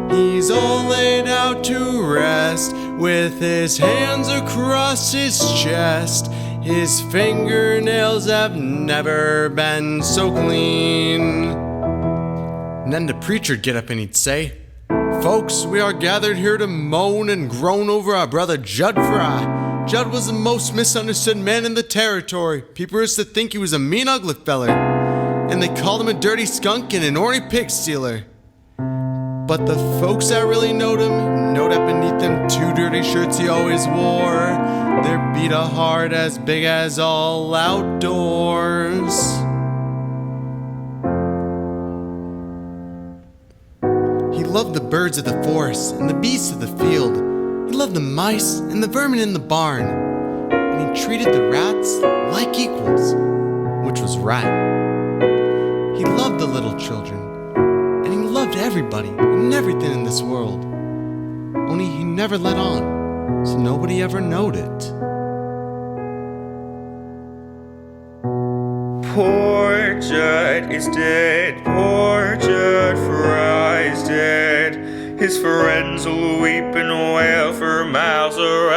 He's all laid out to rest, with his hands across his chest. His fingernails have never been so clean. And then the preacher'd get up and he'd say, "Folks, we are gathered here to moan and groan over our brother Judd Fry. Judd was the most misunderstood man in the territory. People used to think he was a mean, ugly feller, and they called him a dirty skunk and an ornery pig stealer. But the folks that really knowed him know that beneath them 2 dirty shirts he always wore, there beat a heart as big as all outdoors." He loved the birds of the forest and the beasts of the field. He loved the mice and the vermin in the barn, and he treated the rats like equals, which was right. He loved the little children, and he loved everybody and everything in this world. Only he never let on, so nobody ever knowed it. Poor Judd is dead, poor Judd Fry's dead. His friends will weep and wail for miles around.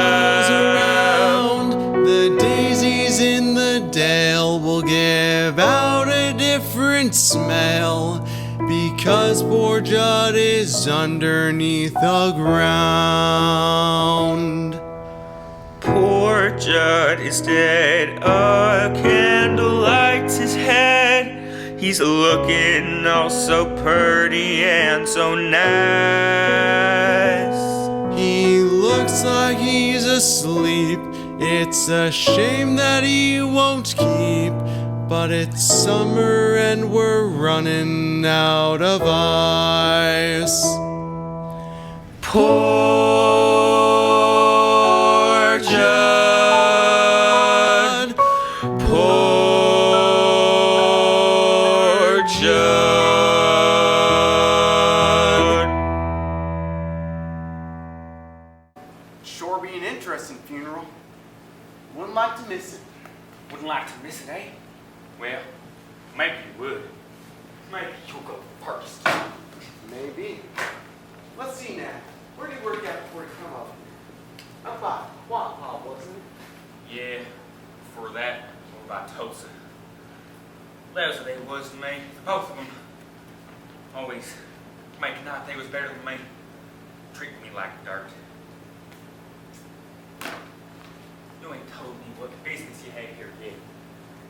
Miles around, the daisies in the dale will give out a different smell, because poor Judd is underneath the ground. Poor Judd is dead, a candle lights his head. He's looking all so pretty and so nice. He looks like he's asleep. It's a shame that he won't keep, but it's summer and we're running out of ice. Poor Judd, poor Judd. Sure be an interesting funeral. Wouldn't like to miss it. Wouldn't like to miss it, eh? Well, maybe you would. Maybe you'll go first. Maybe. Let's see now. Where did you work out before you come up? Up by Wapak, wasn't it? Yeah, before that, what about Tulsa? That was what they was to me. Both of them. Always making out they was better than me. Treating me like dirt. You ain't told me what business you have here yet.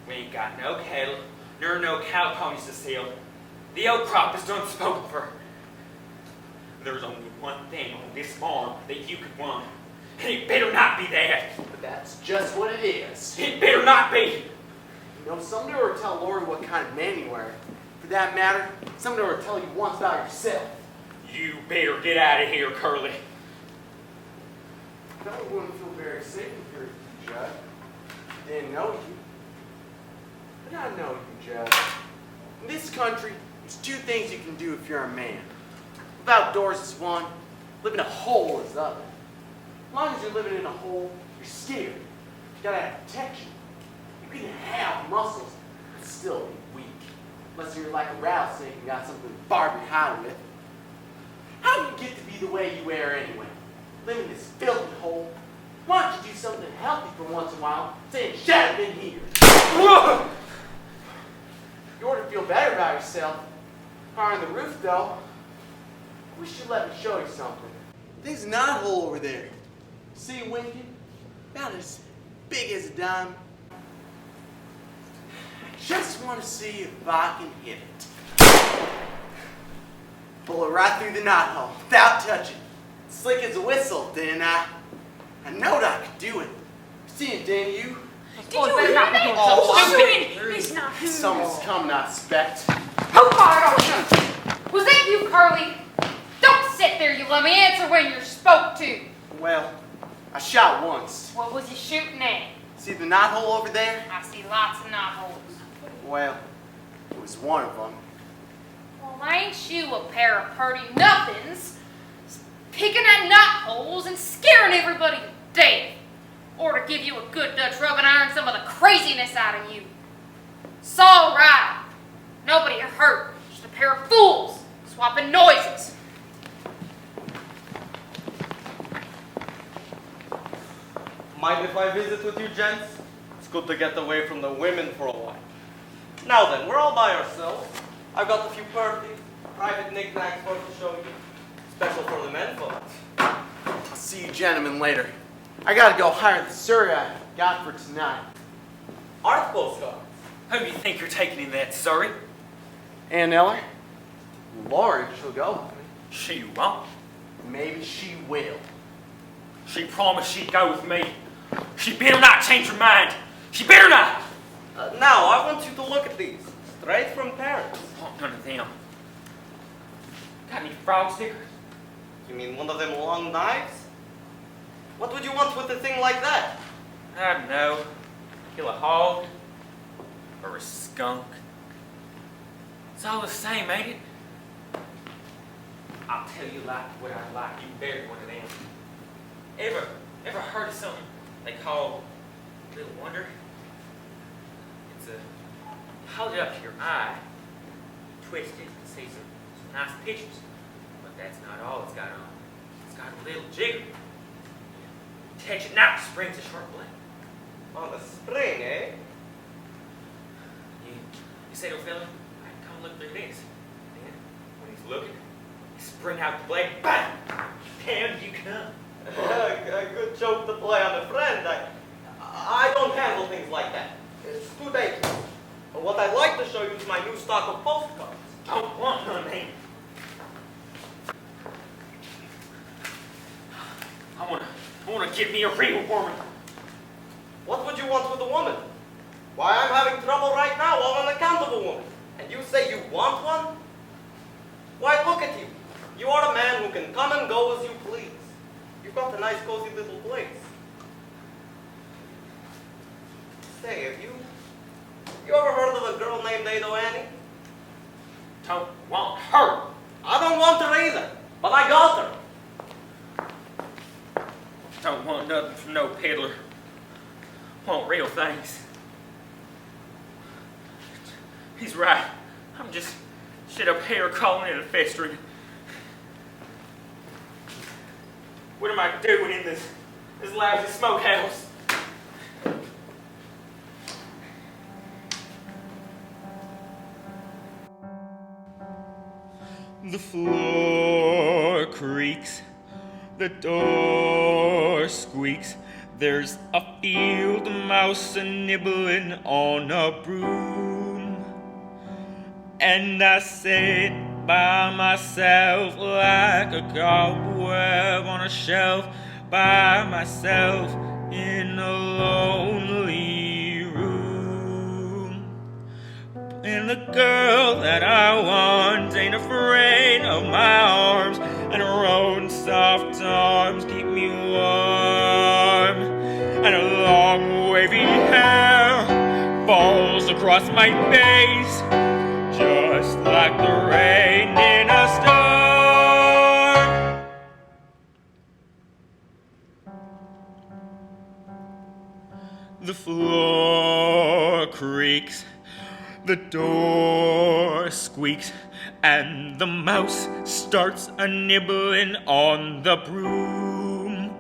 We ain't got no cattle, nor no cow ponies to sell. The old crop is done spoken for. There's only one thing on this farm that you could want, and it better not be that. But that's just what it is. It better not be. You know, someday we'll tell Lori what kind of man you are. For that matter, someday we'll tell you once about yourself. You better get out of here, Curly. That wouldn't feel very safe if you were Judd. Didn't know you. But I know you, Judd. In this country, there's two things you can do if you're a man. Live outdoors is one, live in a hole is the other. As long as you're living in a hole, you're scared. You gotta have protection. You can have muscles, but still be weak. Unless you're like a rattlesnake and got something to barb your hide with. How do you get to be the way you are anyway? Live in this filthy hole. Why don't you do something healthy for once in a while, saying, shut up in here. You ought to feel better about yourself. Car on the roof, though. I wish you'd let me show you something. There's a knothole over there. See it winking? About as big as a dime. I just want to see if I can hit it. Pull it right through the knothole without touching. Slick as a whistle, didn't I? I knowed I could do it. See it, didn't you? Did you hear me? He's not. Someone's coming, I expect. Who fired on you? Was that you, Curly? Don't sit there, you let me answer when you're spoke to. Well, I shot once. What was you shooting at? See the knothole over there? I see lots of knotholes. Well, it was one of them. Well, ain't you a pair of purty nothings? Picking at knotholes and scaring everybody to death. Or to give you a good Dutch rub and iron some of the craziness out of you. It's all right. Nobody hurt. Just a pair of fools swapping noises. Mind if I visit with you, gents? It's good to get away from the women for a while. Now then, we're all by ourselves. I've got a few private knickknacks for to show you. Special for the men, folks. I'll see you gentlemen later. I gotta go hire the surrey I got for tonight. Art postcards. Who do you think you're taking in that, Surrey? Ann Eller? Lori, she'll go with me. She won't. Maybe she will. She promised she'd go with me. She better not change her mind. She better not. Now, I want you to look at these. Straight from Paris. I want none of them. Got any frog stickers? You mean one of them long knives? What would you want with a thing like that? I don't know. Kill a hog or a skunk. It's all the same, ain't it? I'll tell you like what I like. You better one of them. Ever heard of something they call Little Wonder? It's a hold it up to your eye, twist it, and see some nice pictures. But that's not all it's got on. It's got a little jigger. Touch it now, springs a sharp blade. On the spring, eh? You say, little fella, come look through this. Then, when he's looking, you spring out the blade, bang! Down you come. A good joke to play on a friend. I don't handle things like that. It's too dangerous. But what I'd like to show you is my new stock of postcards. Don't want none, man. I wanna get me a real woman. What would you want with a woman? Why, I'm having trouble right now all on account of a woman. And you say you want one? Why, look at you. You are a man who can come and go as you please. You've got a nice cozy little place. Say, have you ever heard of a girl named Ado Annie? Don't want her. I don't want her either, but I got her. Don't want nothing from no peddler. Want real things. He's right. I'm just shit up here calling it a festering. What am I doing in this lousy smokehouse? The floor creaks, the door squeaks. There's a field mouse nibbling on a broom. And I sit by myself like a cobweb on a shelf, by myself in a lonely room. And the girl that I want ain't afraid of my arms, and her own soft arms keep me warm. And her long wavy hair falls across my face, just like the rain in a storm. The floor creaks, the door squeaks, and the mouse starts a nibbling on the broom.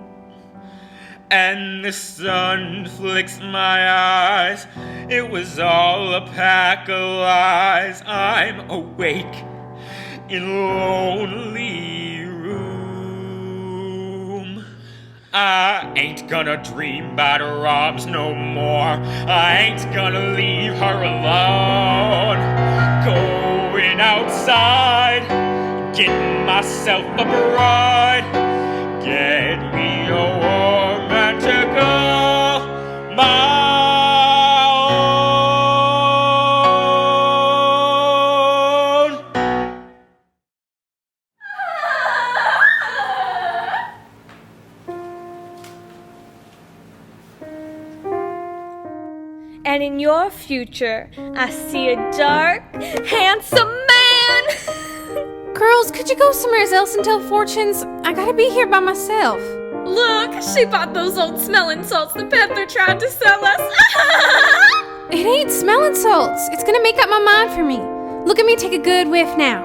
And the sun flicks my eyes. It was all a pack of lies. I'm awake in a lonely room. I ain't gonna dream about her arms no more. I ain't gonna leave her alone. Going outside, getting myself a bride. Get me a woman to call my own. And in your future, I see a dark, handsome man. Girls, could you go somewhere else and tell fortunes? I gotta be here by myself. Look, she bought those old smelling salts the peddler tried to sell us. It ain't smelling salts. It's gonna make up my mind for me. Look at me take a good whiff now.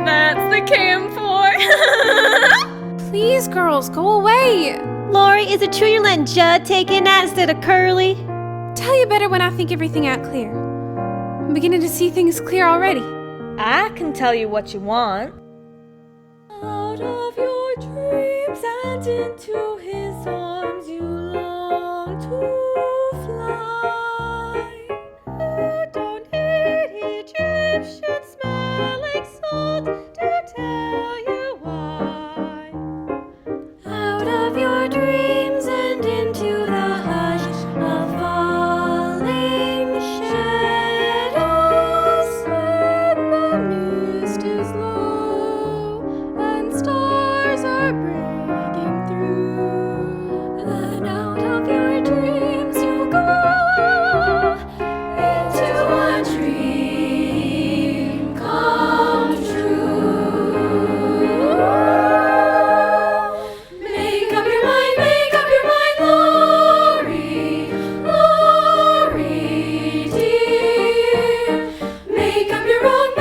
That's the camphor. Please, girls, go away. Lori, is it true you're letting Judd take in that instead of Curly? Tell you better when I think everything out clear. I'm beginning to see things clear already. I can tell you what you want. Out of your dreams and into his arms you long to fly. You don't need Egyptian smelling salt to tell you why. Out of your dreams and into the hush of falling shadows, when the mist is low breaking through. Then out of your dreams you'll go into a dream come true. Make up your mind, Lori, Lori dear. Make up your own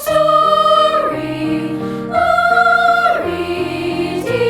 story, Lori dear.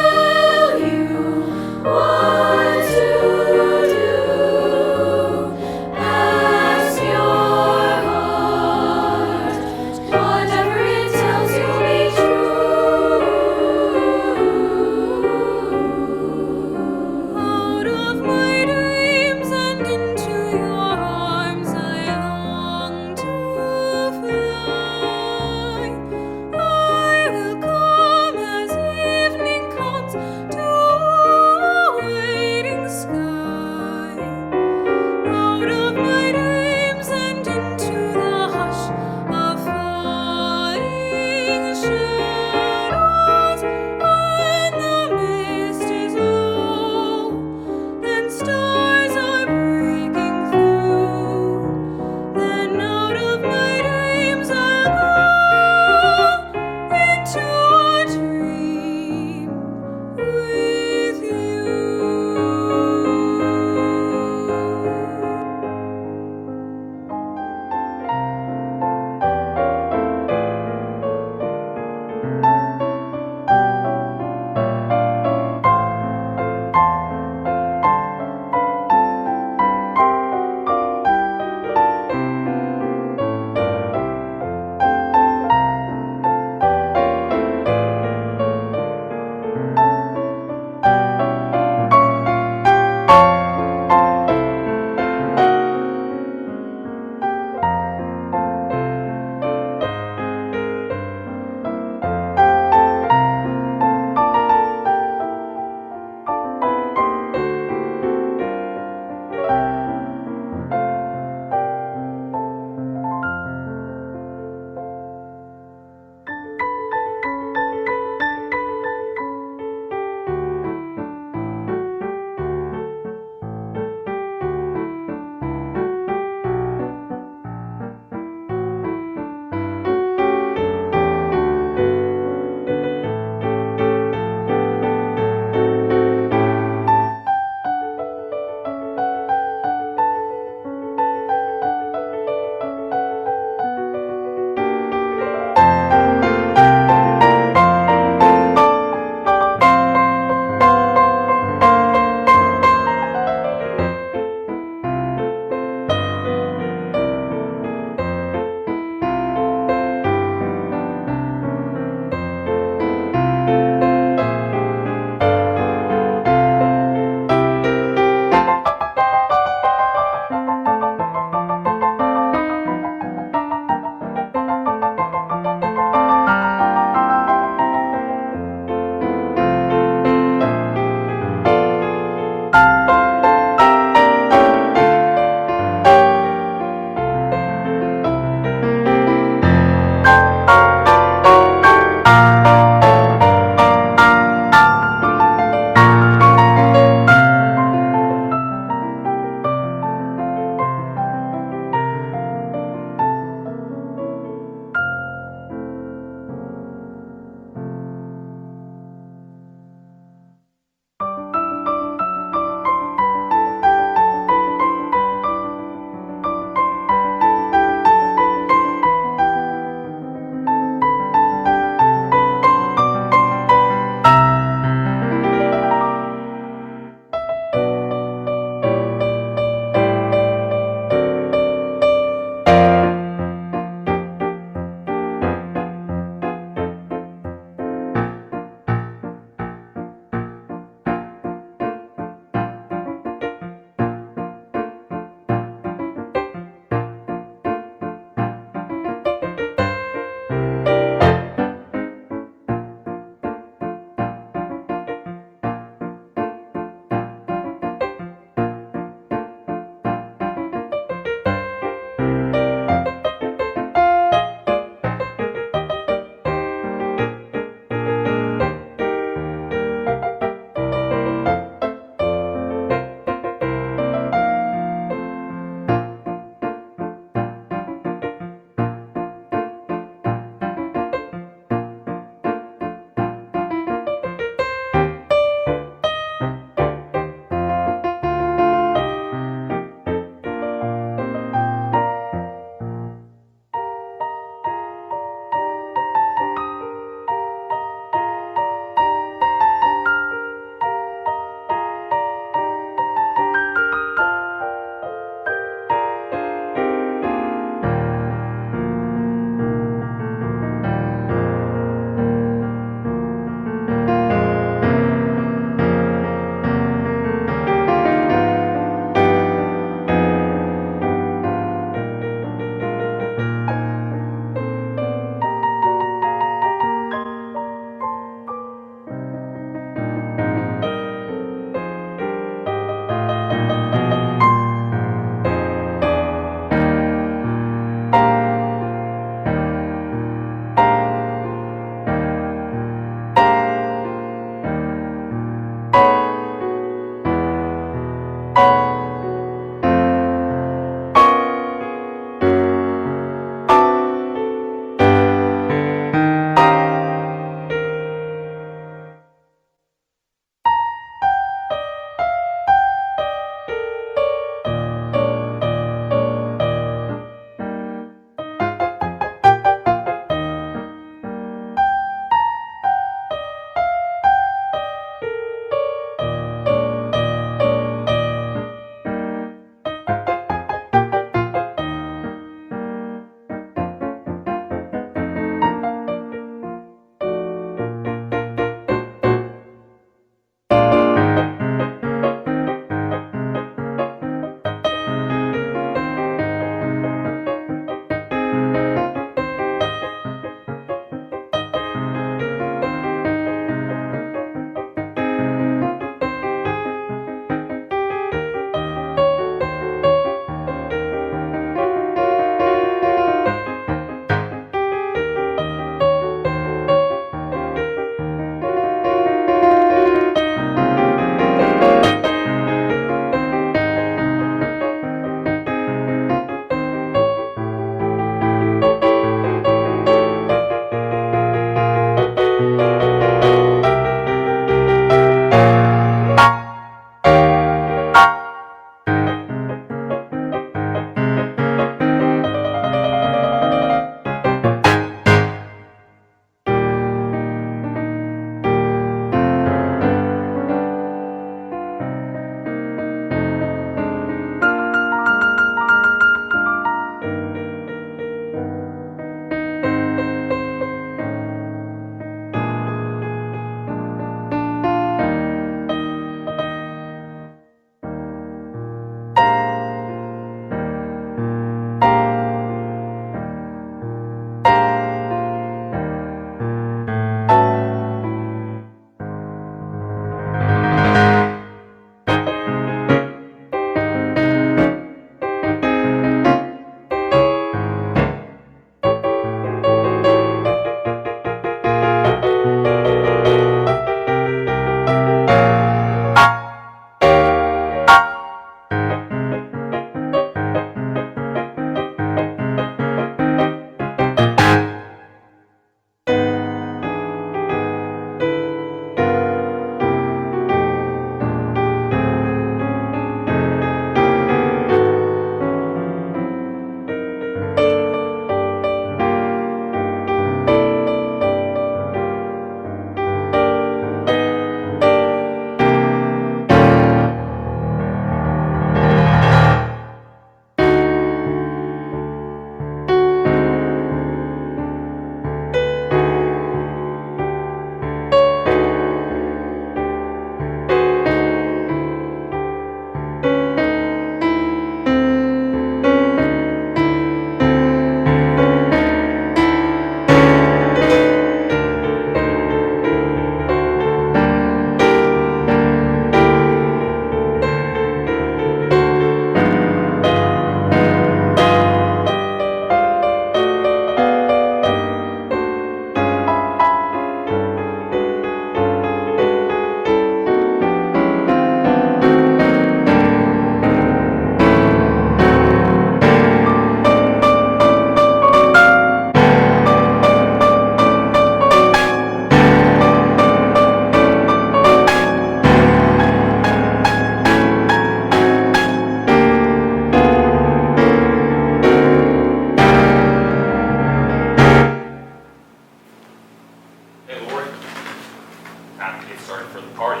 for the party.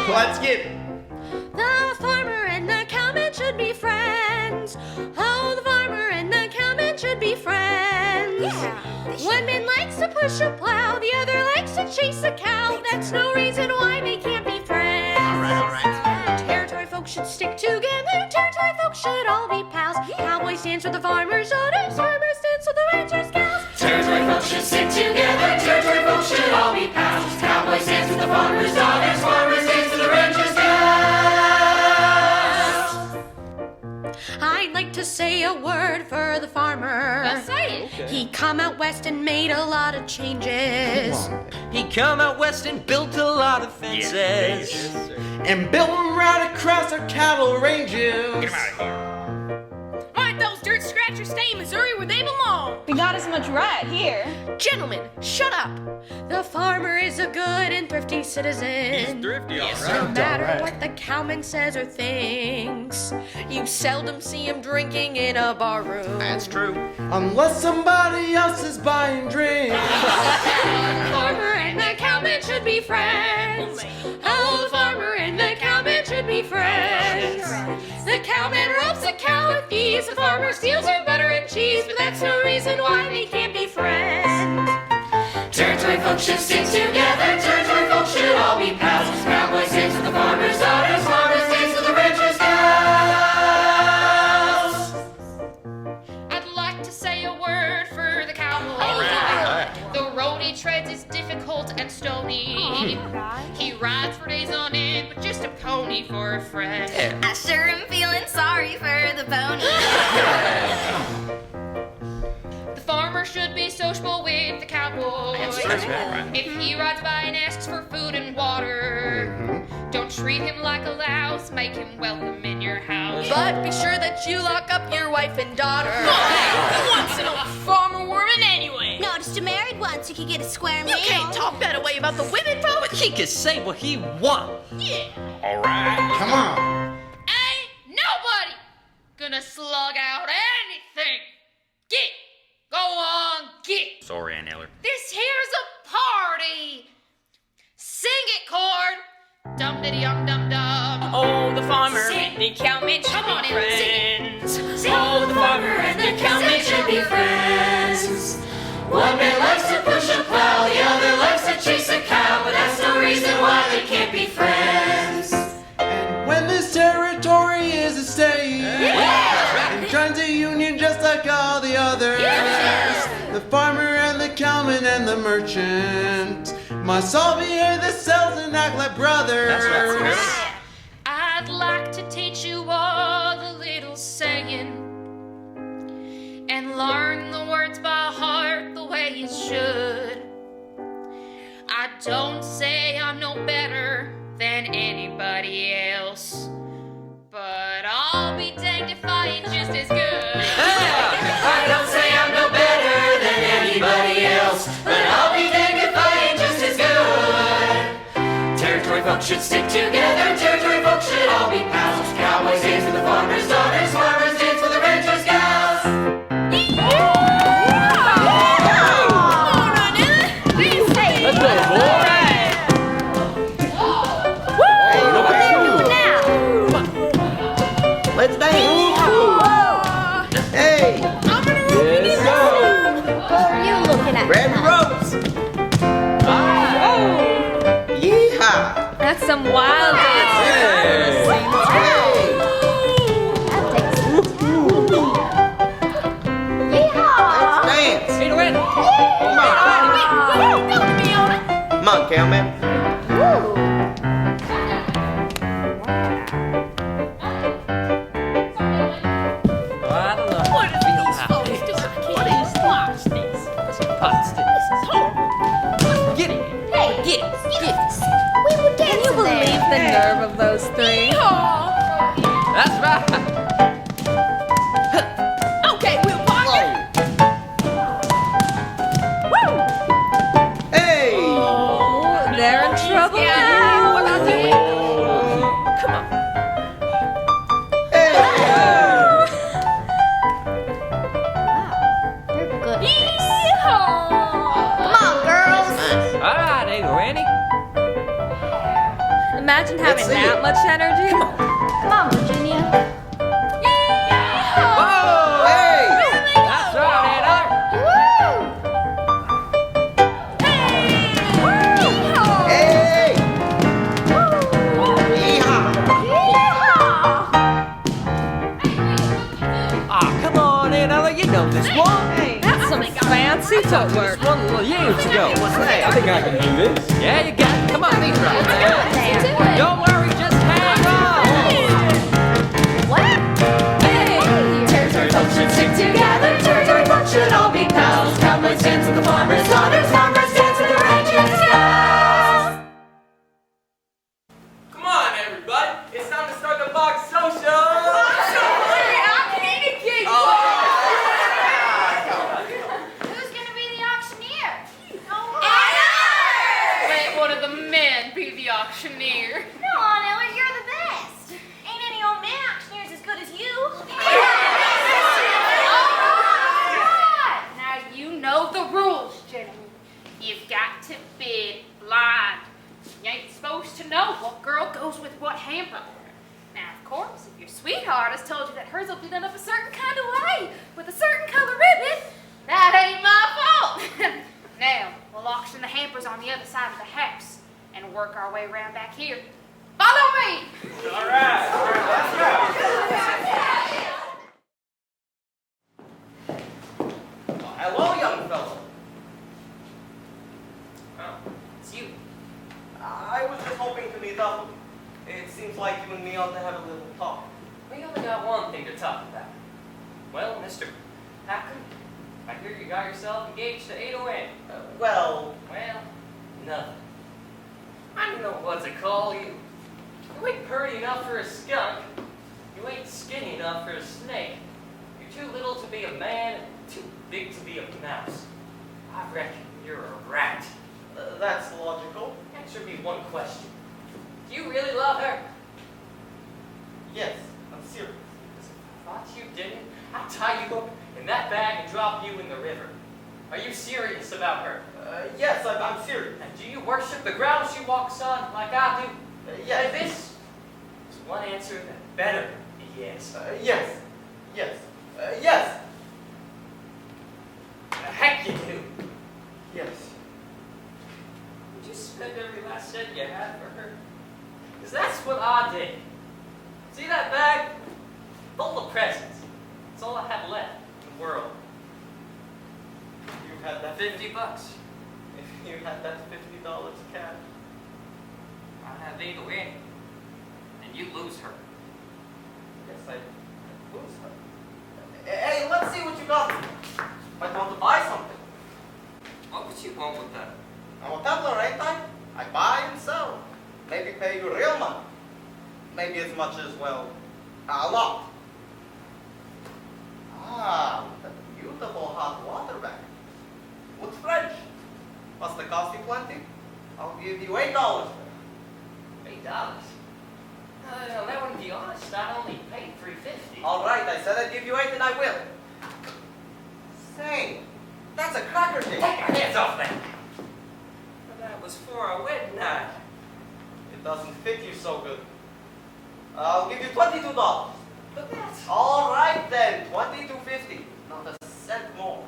Let's get The farmer and the cowman should be friends. Oh, the farmer and the cowman should be friends. One man likes to push a plow, the other likes to chase a cow. That's no reason why they can't be friends. All right. Territory folks should stick together. Territory folks should all be pals. Cowboys dance with the farmer's daughters. Farmers dance with the rancher's gals. Territory folks should stick together. Territory folks should all be pals. Cowboys dance with the farmer's daughters. Farmers dance with the rancher's gals. I'd like to say a word for the farmer. Say it. He come out west and made a lot of changes. He come out west and built a lot of fences. and built them right across our cattle ranges. Get him out of here. Aren't those dirt scratchers stay in Missouri where they belong? We got as much right here. Gentlemen, shut up. The farmer is a good and thrifty citizen. He's thrifty, all No right. matter what the cowman says or thinks, you seldom see him drinking in a bar room. That's true. Unless somebody else is buying drinks. The farmer and the cowman should be friends. Oh, the farmer and the cowman should be friends. The cowman robs the cow with ease. The farmer steals her butter and cheese, but that's no reason why they can't be friends. Territory folks should stick together. Territory folks should all be pals. Cowboys dance with the farmer's daughters. Farmers dance with the rancher's gals. I'd like to say a word for the cowboy. The road he treads is difficult and stony. He rides for days on end, but just a pony for a friend. I sure am feeling sorry for the pony. The farmer should be sociable with the cowboy. If he rides by and asks for food and water, don't treat him like a louse, make him welcome in your house. But be sure that you lock up your wife and daughter. Who wants an old farmer woman anyway? No, just a married one so you can get a square meal. You can't talk that way about the women, folks. He can say what he wants. Yeah. All right. Come on. Ain't nobody gonna slug out anything. Get. Go on, get. Sorry, Aunt Eller. This here's a party. Sing it, Cord. Dum diddy dum dum dum. Oh, the farmer Sing. and the cowman should Come on, be Ellen, sing friends. Sing. Oh, the farmer and the cowman should be friends. One man likes to push a plow, the other likes to chase a cow, but that's no reason why they can't be friends. And when this territory is a state, and joins a union just like all the others, the farmer and the cowman and the merchant must all behave themselves and act like brothers. I'd like to teach you all a little saying and learn the words by heart the way you should. I don't say I'm no better than anybody else, but I'll be danged if I ain't just as good. I don't say I'm no better than anybody else, but I'll be danged if I ain't just as good. Territory folks should stick together. Territory folks should all be pals. Cowboys dance with the farmer's daughters. Farmers dance with the rancher's gals. Let's go, boy. Let's dance. Hey, Let's go. What are you looking at? grab your ropes. Yeehaw. That's some wild dancing. Hey. Yeehaw! Dance. Hey, Loretta. Come on, cowman. pot stick. This is horrible. Get it. Hey, Get it. Get it. we would Can dance you in there. believe the nerve of those three? That's right. Okay, we'll park it. Hey! Oh, they're in trouble now. What I doing? Come on. Hey! You're good at this. Come on, girls. All right, Ada Randy. Imagine having see that it. much energy. Come on, Virginia. Whoa! Hey! That's right, Ada. Hey! Yeehaw! Ah, come on, Ada. You know this one. That's some fancy footwork. One little years ago. Hey, I think I can do this. Yeah, you got it. Come on, these right. Don't worry, just hang on. What? Hey! Turtles or boats should stick together. Turtles or boats should all be pals. Cowboys dance with the farmers' daughters. Farmers dance with the righteous cows. Come on, everybody. It's time to start the box social. Who's gonna be the auctioneer? Let one of the men be the auctioneer. Come on, Ella, you're the best. Ain't any old man auctioneers as good as you. Now you know the rules, gentlemen. You've got to bid blind. You ain't supposed to know what girl goes with what hamper. Now, of course, if your sweetheart has told you that hers will be done up a certain kind of way with a certain color ribbon, that ain't my fault. Now, we'll auction the hampers on the other side of the house and work our way around back here. Follow me! All right. Hello, young fellow. Oh, it's you. I was just hoping to meet up with you. It seems like you and me ought to have a little talk. We only got one thing to talk about. Well, Mr. Hacker, I hear you got yourself engaged to Ada Wynn. Well, Well, nothing. I don't know what to call you. You ain't purty enough for a skunk. You ain't skinny enough for a snake. You're too little to be a man, and too big to be a mouse. I reckon you're a rat. that's logical. Answer me one question. Do you really love her? Yes, I'm serious. If I thought you didn't, I'd tie you up in that bag and drop you in the river. Are you serious about her? Yes, I'm serious. And do you worship the ground she walks on like I do? Yes. And this is one answer that better be yes. Yes. Yes. Yes. The heck you do. Yes. Would you spend every last cent you had for her? Because that's what I did. See that bag? Full of presents. That's all I have left in the world. You had that $50. If you had that $50 cash. I have Ada Wynn. And you lose her. Yes, I lose her. Hey, let's see what you got. Might want to buy something. What would you want with that? I'm a peddler, ain't I? I buy and sell. Maybe pay you real money. Maybe as much as, well, a lot. Ah, what a beautiful hot water bag. Looks French. Must have cost you plenty. I'll give you $8 for it. $8. That wouldn't be honest. I only paid $3.50. All right, I said I'd give you 8 and I will. Say, that's a cracker cake. Take your hands off that. That was for our wedding night. It doesn't fit you so good. I'll give you $22. But that's All right then, $22.50. Not a cent more.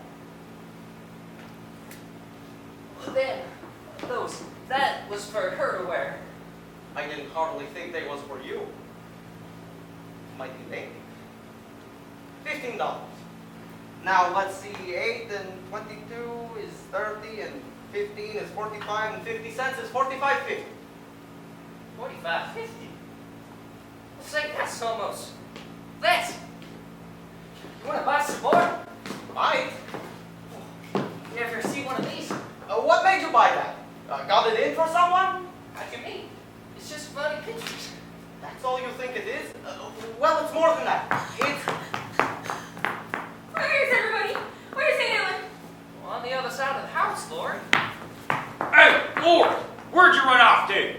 then. That was for her to wear. I didn't hardly think they was for you. Might be maybe. $15. Now let's see, 8 and 22 is 30 and 15 is 45 and 50 cents is 45.50. $45.50. Say, that's almost less. You want to buy some more? Might. You ever see you buy that? Got it in for someone? How do you mean? It's just funny pictures. That's all you think it is? Well, it's more than that. It's... Where's everybody? Where's St. Ellen? Well, on the other side of the house, Lord. Hey, Lord, where'd you run off to?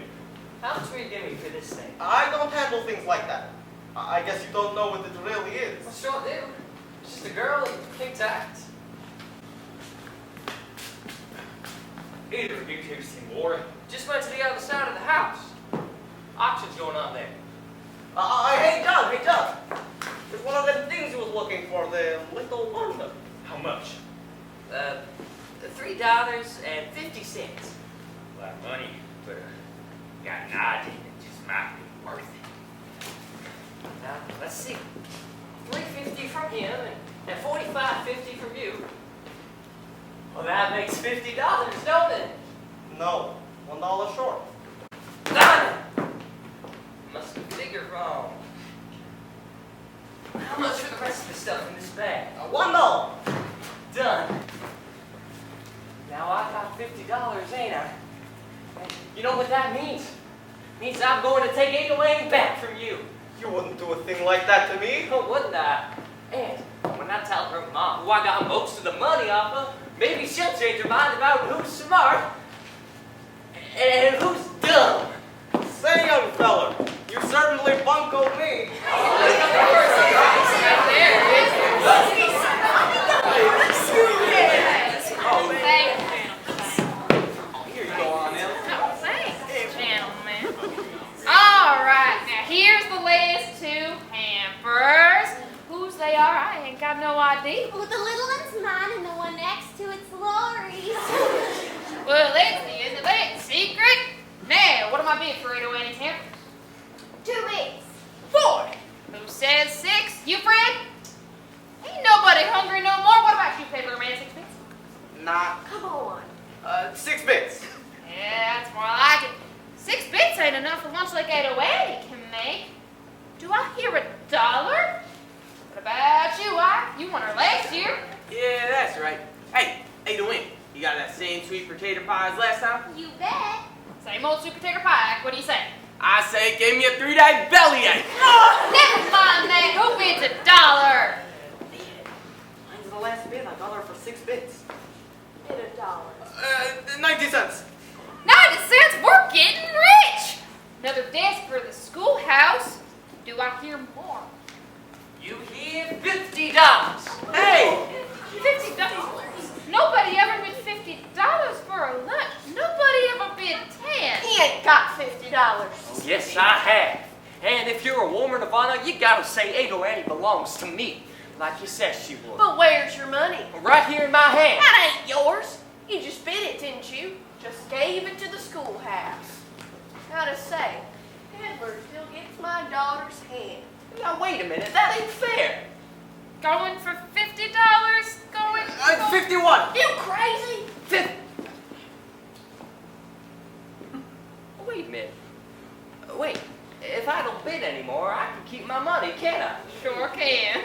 How much will you give me for this thing? I don't handle things like that. I guess you don't know what it really I is. sure do. It's just a girl in pink tights. Either of you two see Laura. Just went to the other side of the house. Auction's going on there. Hey, Doug. There's one of them things you was looking for, the little wonder. How much? $3.50. A lot of money, but got an idea that just might be worth it. Now, let's see. $3.50 from him and $45.50 from you. Well, that makes $50, don't it? No, $1 short. Done! Must have figured wrong. How much for the rest of the stuff in this bag? $1. Done. Now I got $50, ain't I? And you know what that means? It means I'm going to take 808 back from you. You wouldn't do a thing like that to me. Oh, wouldn't I? And when I tell her mom who I got most of the money off of, maybe she'll change her mind about who's smart and who's dumb. Say, young fella, you certainly buncoed me. Here you go on, Em. Thanks, gentlemen. All right, now here's the last two hampers. Whose they are, I ain't got no idea. Well, the little one's mine and the one next to it's Lori's. Well, that's the end of that secret. Now, what am I bidding for 808 hampers? 2 bits. 4. Who says 6? You, Fred? Ain't nobody hungry no more. What about you, paper man? 6 bits? Nah, Come on. 6 bits. Yeah, that's more like it. 6 bits ain't enough for lunch like 808 can make. Do I hear $1? What about you, Ike? You won her last year. Yeah, that's right. Hey, to win. You got that same sweet potato pie as last time? You bet. Same old sweet potato pie, Ike. What do you say? I say give me a 3-day bellyache. Never mind that. Who bids $1? Mine's the last bid. I got her for 6 bits. Bid $1. 90 cents. 90 cents? We're getting rich. Another desk for the schoolhouse. Do I hear more? You hear $50. Hey! $50? Nobody ever bid $50 for a lunch. Nobody ever bid 10. He ain't got $50. Yes, I have. And if you're a woman of honor, you gotta say 808 belongs to me, like you said she would. But where's your money? Right here in my hand. That ain't yours. You just bid it, didn't you? Just gave it to the schoolhouse. Now to say, Edward still gets my daughter's hand. Now wait a minute, that ain't fair. Going for $50? Going 51. You crazy? Wait a minute. Wait, if I don't bid anymore, I can keep my money, can't I? Sure can.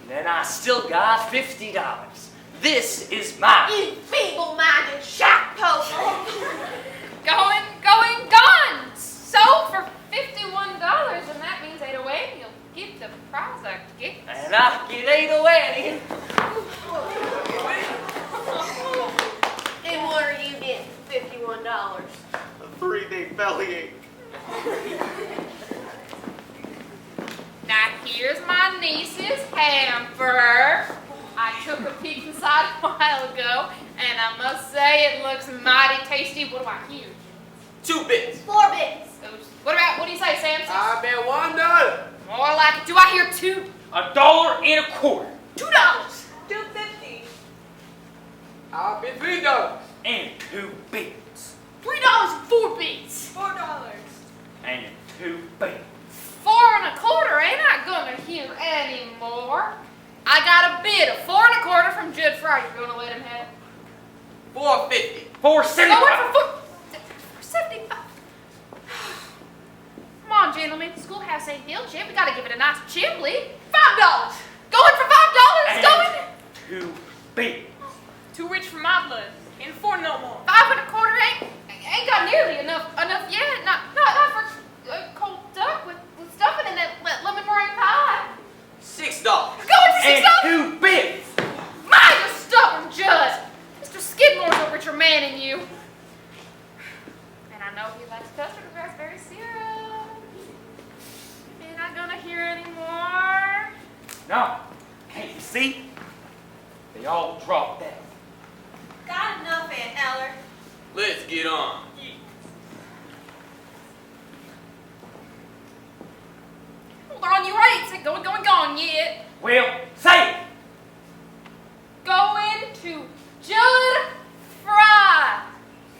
Then I still got $50. This is mine. You feeble-minded shot poker. Gone. Sold for $51, and that means 808 you'll get the prize I get. And I get 808. And what are you getting for $51? A 3-day bellyache. Now here's my niece's hamper. I took a peek inside a while ago, and I must say it looks mighty tasty. What do I hear? 2 bits. 4 bits. What do you say, Sam? I bet $1. More like it. Do I hear 2? $1.25. $2. $2.50. I bet $3. And 2 bits. $3 and 4 bits. $4. And 2 bits. 4 1/4 ain't I gonna hear anymore. I got a bid of 4 1/4 from Judd Fry. You gonna let him have it? $4.50. $4.75. For 75. Come on, gentlemen. The schoolhouse ain't built yet. We gotta give it a nice chimbley. $5. Going for $5. And Going. 2 bits. Too rich for my blood. And 4 no more. 5 1/4 country man in you. And I know he likes custard with raspberry syrup. You're not gonna hear anymore. No. Can't you see? They all dropped that. Got enough, Aunt Eller. Let's get on. Well, they're on you right. Say going yet. Well, say it. Going to Judd Fry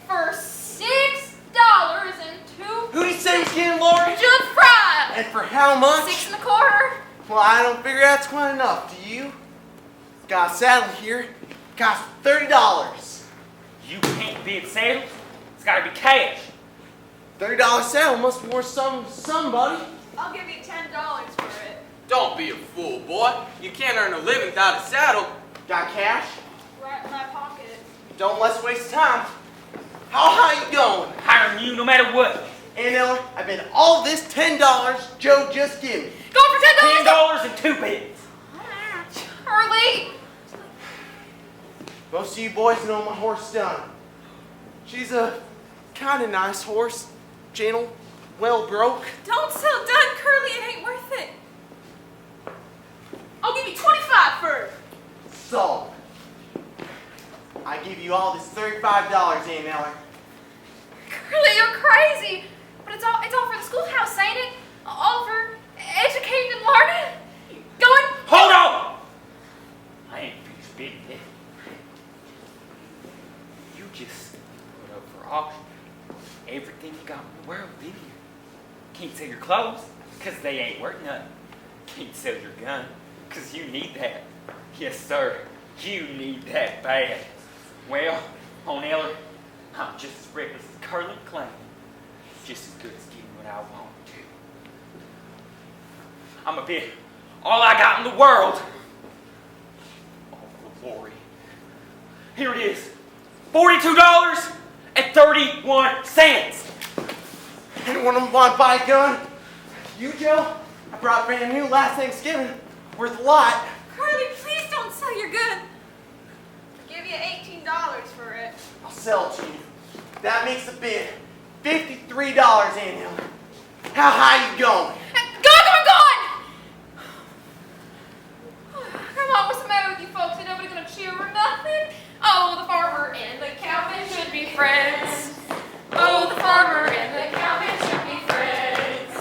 for $6.02. Who'd he say was getting, Lori? Judd Fry. And for how much? 6 1/4. Well, I don't figure that's quite enough. Do you? Got a saddle here. Costs $30. You can't bid saddles. It's gotta be cash. $30 saddle must be worth something to somebody. I'll give you $10 for it. Don't be a fool, boy. You can't earn a living without a saddle. Got cash? Right in my pocket. Don't let's waste time. How high you going? Hiring you no matter what. Aunt Eller, I bet all this $10 Joe just gave me. Going for $10. $10 and 2 bids. Charlie. Most of you boys know my horse Dun. She's a kind of nice horse. Gentle, well broke. Don't sell Dun, Curly. It ain't worth it. I'll give you $25 for it. So, I give you all this $35, Aunt Eller. Curly, you're crazy. But it's all for the schoolhouse, ain't it? All for educating and learning. Going. Hold on! I ain't finished bidding yet. You just put up for auction everything you got in the world, didn't you? Can't sell your clothes, because they ain't worth nothing. Can't sell your gun, because you need that. Yes, sir. You need that bad. Well, Aunt Eller, I'm just as reckless as Curly McLean. Just as good as getting what I want to. I'm a bid all I got in the world. Oh, glory. Here it is. $42.31. Anyone want to buy a gun? You, Joe? I brought brand new last Thanksgiving. Worth a lot. Curly, please don't sell your gun. I'll give you $18 for it. I'll sell it to you. That makes the bid $53, Aunt Eller. How high you going? Gone! Come on, what's the matter with you folks? Ain't nobody gonna cheer or nothing? Oh, the farmer and the cowman should be friends. Oh, the farmer and the cowman should be friends.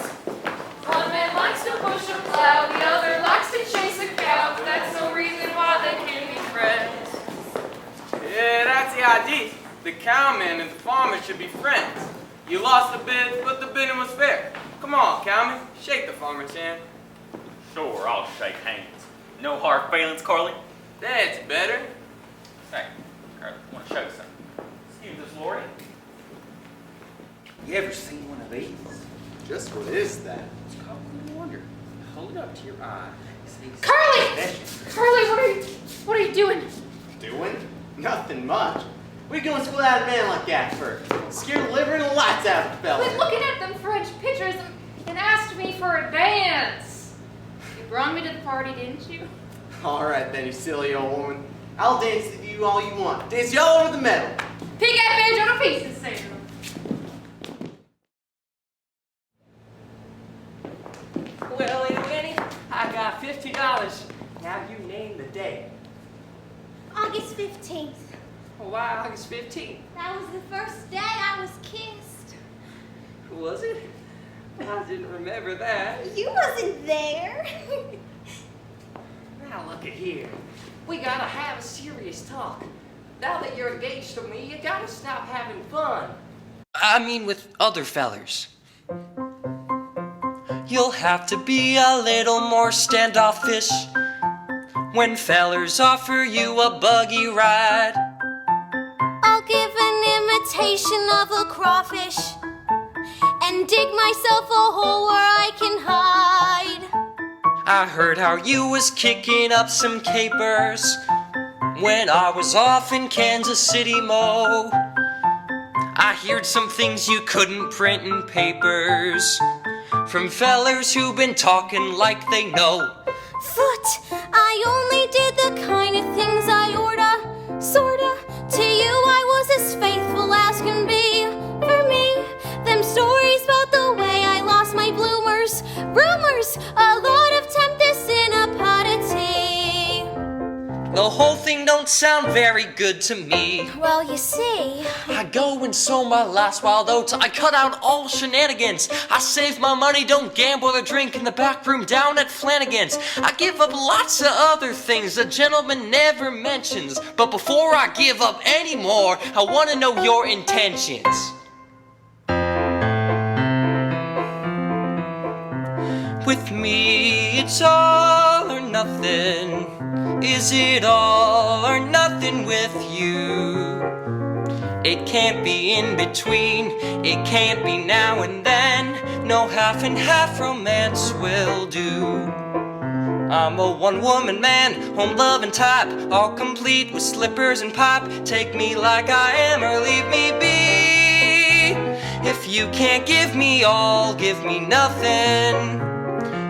One man likes to push a plow, the other likes to chase a cow. But that's no reason why they can't be friends. Yeah, that's the idea. The cowman and the farmer should be friends. You lost the bid, but the bidding was fair. Come on, cowman. Shake the farmer's hand. Sure, I'll shake hands. No hard feelings, Carly. That's better. Hey, Carly, I want to show you something. Excuse us, Lori. You ever seen one of these? Just what is that? It's called wonder. Hold it up to your eye. Carly! Carly, what are you doing? Doing? Nothing much. What are you going to school out of a man like that for? Scare the liver and the lights out of the fella. Quit looking at them French pictures and asked me for a dance. You brought me to the party, didn't you? All right then, you silly old woman. I'll dance with you all you want. Dance you all over the meadow. Pick that banjo to pieces, Sam. Well, Aunt Winnie, I got $50. Now you name the day. August 15th. Why August 15th? That was the first day I was kissed. Was it? I didn't remember that. You wasn't there. Now look at here. We gotta have a serious talk. Now that you're engaged to me, you gotta stop having fun. I mean with other fellers. You'll have to be a little more standoffish when fellers offer you a buggy ride. I'll give an imitation of a crawfish and dig myself a hole where I can hide. I heard how you was kicking up some capers when I was off in Kansas City, Mo. I heard some things you couldn't print in papers from fellers who've been talking like they know. Foot, I only did the kind of things I orta, sorta. To you I was a don't sound very good to me. Well, you see, I go and sow my last wild oats. I cut out all shenanigans. I save my money, don't gamble or drink in the back room down at Flanagan's. I give up lots of other things a gentleman never mentions. But before I give up any more, I want to know your intentions. With me, it's all or nothing. Is it all or nothing with you? It can't be in between, it can't be now and then. No half and half romance will do. I'm a one-woman man, home-loving type, all complete with slippers and pipe. Take me like I am or leave me be. If you can't give me all, give me nothing.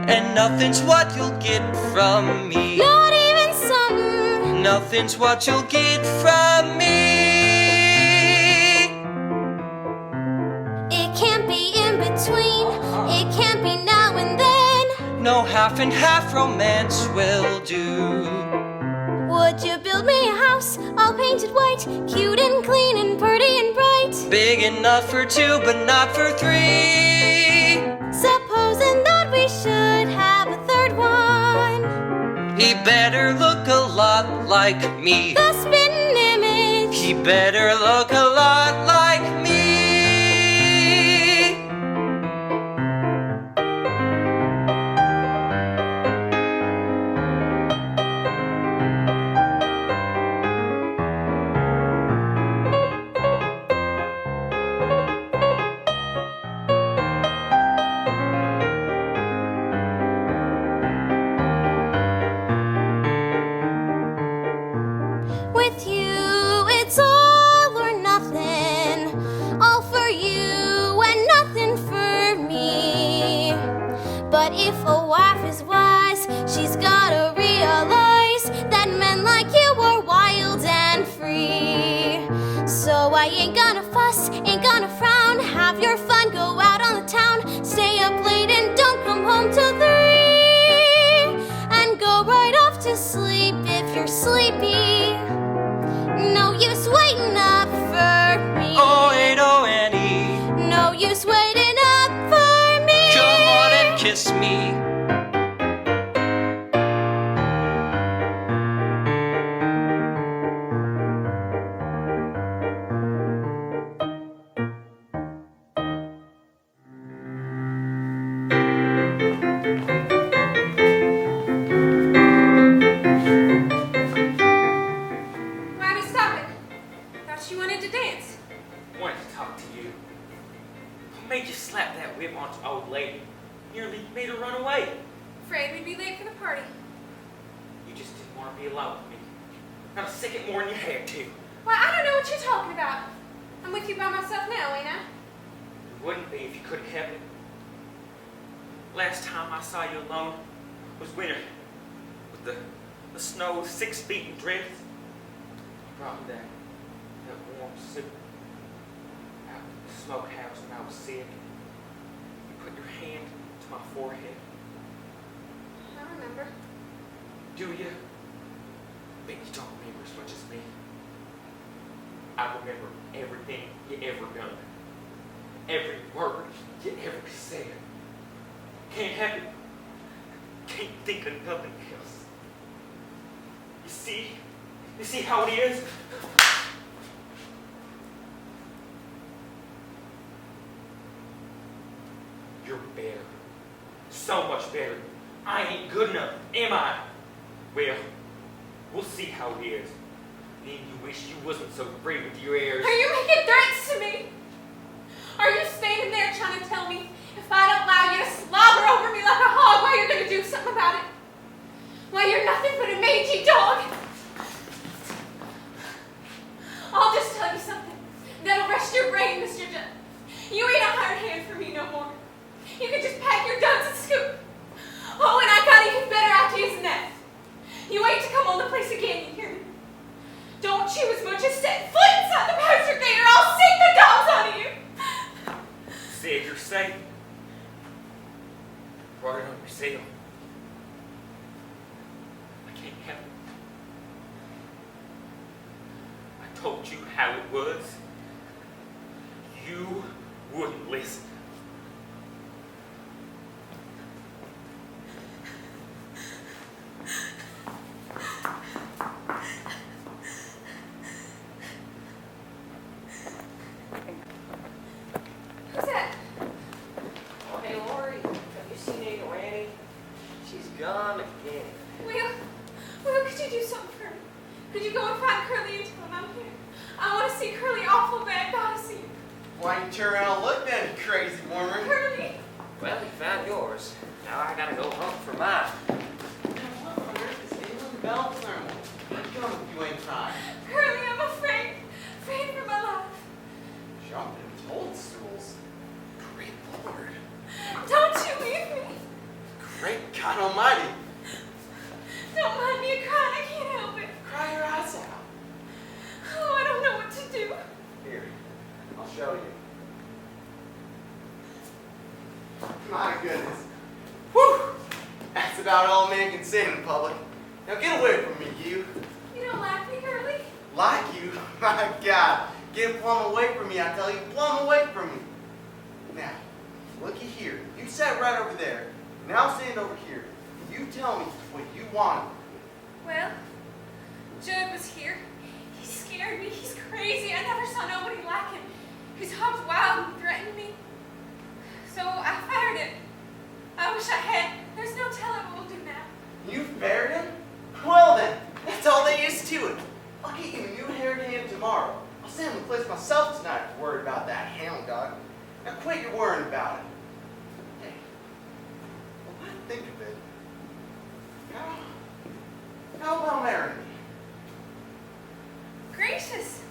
And nothing's what you'll get from me. not even something. Nothing's what you'll get from me. It can't be in between. It can't be now and then. No half and half romance will do. Would you build me a house all painted white, cute and clean and pretty and bright? Big enough for two, but not for three. Supposing that we should have a third one. He better look a lot like me. The spitting image. He better look a lot like me. With you, it's all or nothing. All for you and nothing for me. But if a wife is wise, she's gotta realize that men like you are wild and free. So I ain't gonna fuss, ain't gonna frown. Have your fun, go out on the town. Stay up late and don't come home till 3. And go right off to sleep if you're sleepy. No use waiting up for me. Oh, ain't oh, Annie. No use waiting up for me. Come on and kiss me. Why we stop it? Thought you wanted to dance. Wanted to talk to you. What made you slap that whip onto the old lady? Nearly made her run away. Afraid we'd be late for the party. You just didn't want to be alone with me. Not a second more than you had to. Why, I don't know what you're talking about. I'm with you by myself now, ain't I? You wouldn't be if you couldn't help it. Last time I saw you alone was winter, with the snow 6 feet in drifts. You brought me that warm soup out of the smokehouse when I was sick. You put your hand to my forehead. I remember. Do you? Bet you don't remember as much as me. I remember everything you ever done. Every word you ever said. Can't help it. Can't think of nothing else. You see how it is? You're better. So much better. I ain't good enough, am I? Well, we'll see how it is. Then you wish you wasn't so free with your airs. Are you making threats to me? Are you standing there trying to tell me if I don't allow you to slobber over me like a hog, why you're going to do something about it? Why you're nothing but a mangy dog? I'll just tell you something that'll rest your brain, Mr. Judd. You ain't a hired hand for me no more. You can just pack your guns and scoot. Oh, and I got even better ideas than that. You ain't to come on the place again, you hear me? Don't you as much as set foot inside the pasture gate or I'll sink the dogs out of you. Said you're safe. Brought it on yourself. I can't help it. Why you turn around and look then, crazy wormer? Curly! Well, you found yours. Now I gotta go hunt for mine. What on earth is England Bell Thermal? I'm going if you ain't trying. Curly, I'm afraid. Afraid for my life. Jumping toadstools. Great Lord. Don't you leave me. Great God Almighty. Don't mind me crying. I can't help it. Cry your eyes out. Oh, I don't know what to do. Here, I'll show you. My goodness. Whew! That's about all man can say in public. Now get away from me, you. You don't like me, Curly? Like you? My God. Get plumb away from me, I tell you. Plumb away from me. Now, looky here. You sat right over there. Now stand over here. You tell me what you want. Well, Judd was here. He scared me. He's crazy. I never saw nobody like him. He talked wild and threatened me. So I fired him. I wish I had. There's no telling what we'll do now. You fired him? Well then, that's all there is to it. I'll get you a new haired hand tomorrow. I'll stand in the place myself tonight if you're worried about that hound dog. Now quit your worrying about it. Hey, well, what do you think of it? How about marrying me? Gracious.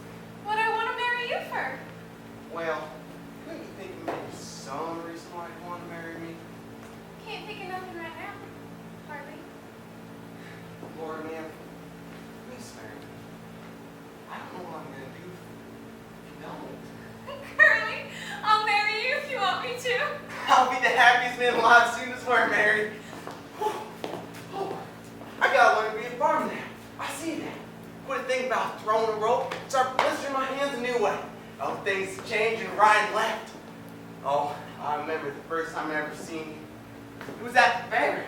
What I want to marry you for? Well, couldn't you think of maybe some reason why you'd want to marry me? Can't think of nothing right now. Hardly. Lord, man, please marry me. I don't know what I'm going to do if you don't. Curly, I'll marry you if you want me to. I'll be the happiest man alive as soon as we're married. I gotta learn to be a farmer now. I see that. Quit thinking about throwing a rope. Start blistering my hands a new way. Oh, things change and right and left. Oh, I remember the first time I ever seen you. It was at the fair.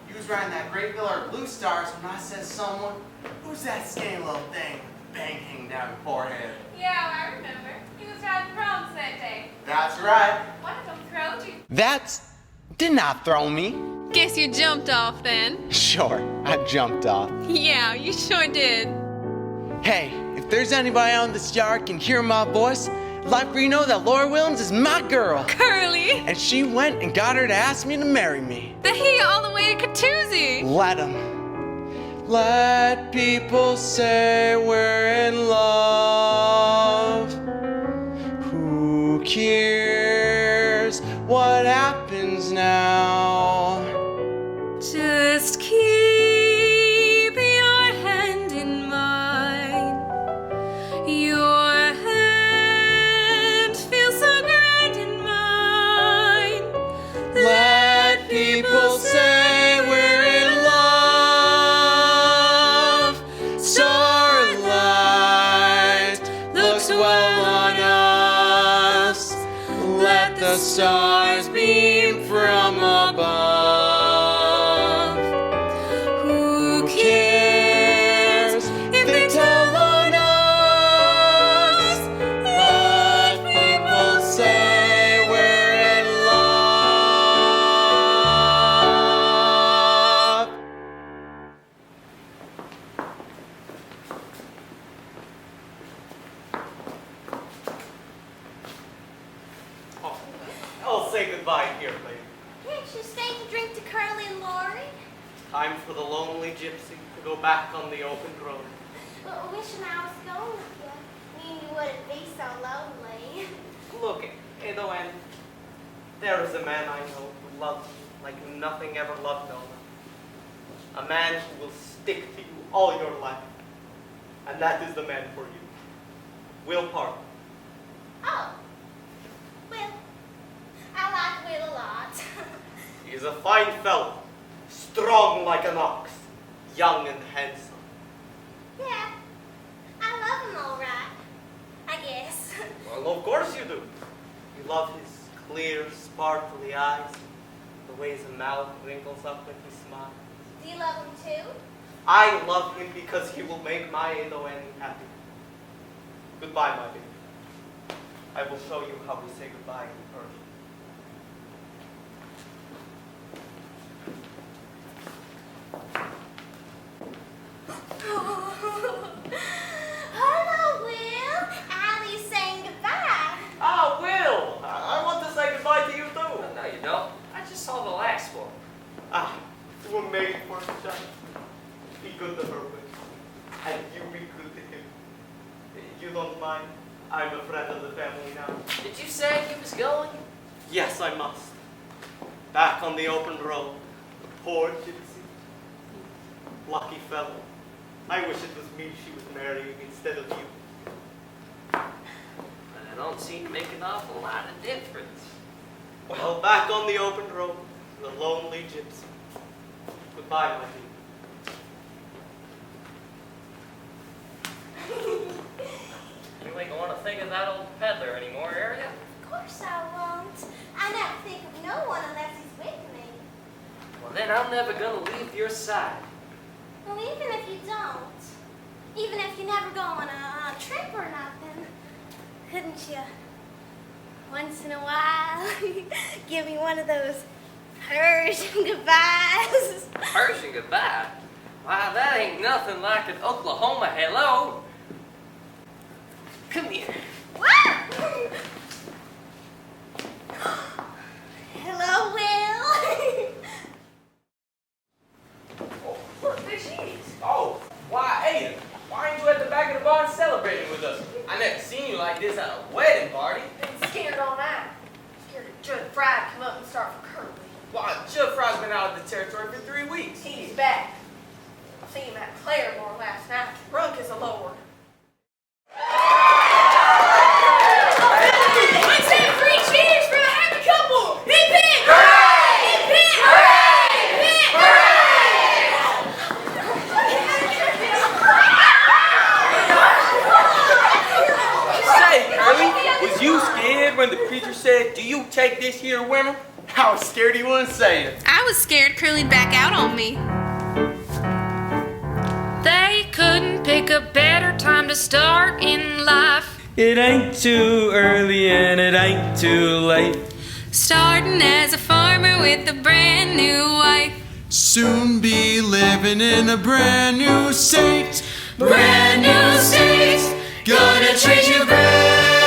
You was riding that great pillar of blue stars when I said someone, who's that skinny little thing with the bang hanging down your forehead? Yeah, I remember. He was riding bronze that day. That's right. One of them throwed you. That's did not throw me. Guess you jumped off then. Sure, I jumped off. Yeah, you sure did. Hey, if there's anybody out in this yard can hear my voice, I'd like for you to know that Laura Williams is my girl. Curly! And she went and got her to ask me to marry me. The he all the way to Catoozy. Let 'em. Let people say we're in love. Who cares what happens now? Just keep your hand in mine. Your hand feels so grand in mine. Let people say we're in love. Starlight looks well on us. Let the stars beam from above. Who cares if they tell on us? Let people say we're in love. I'll say goodbye here, lady. Can't you stay to drink to Curly and Lori? Time for the lonely gypsy to go back on the open road. But wishing I was going with you. Mean you wouldn't be so lonely. Look, Edoen, there is a man I know who loves you like nothing ever loved Nona. A man who will stick to you all your life. And that is the man for you. Will Park. Oh. Will. I like Will a lot. He is a fine fellow, strong like an ox, young and handsome. Yeah. I love him all right. I guess. Well, of course you do. You love his clear, sparkly eyes, the way his mouth wrinkles up when he smiles. Do you love him too? I love him because he will make my Edoen happy. Goodbye, my baby. I will show you how we say goodbye in Persian. Hello, Will. Allie's saying goodbye. Oh, Will! breath of the family now. Did you say you was going? Yes, I must. Back on the open road. The poor gypsy. Lucky fellow. I wish it was me she was marrying instead of you. I don't seem to make an awful lot of difference. Well, back on the open road. The lonely gypsy. Goodbye, my dear. You ain't going to think of that old peddler anymore, are you? Of course I won't. I never think of no one unless he's with me. Well, then I'm never going to leave your side. Well, even if you don't, even if you never go on a trip or nothing, couldn't you, once in a while, give me one of those Persian goodbyes? Persian goodbye? Why, that ain't nothing like an Oklahoma hello. Come here. Hello, Will. Look, there she is. Oh, why, Ada? Why ain't you at the back of the barn celebrating with us? I never seen you like this at a wedding party. Been scared all night. Scared of Judd Fry to come up and start for Curly. Why, Judd Fry's been out of the territory for 3 weeks. He's back. Seen him at Claremore last night. Drunk as a lord. I'm saying 3 cheers for the happy couple! Hip hip! Hooray! Hip hip! Say, Curly, was you scared when the preacher said, "Do you take this here women"? I was scared he wouldn't say it. I was scared Curly'd back out on me. They couldn't pick a better time to start in life. It ain't too early and it ain't too late. Starting as a farmer with a brand new wife. Soon be living in a brand new state. Brand new state, gonna treat you great.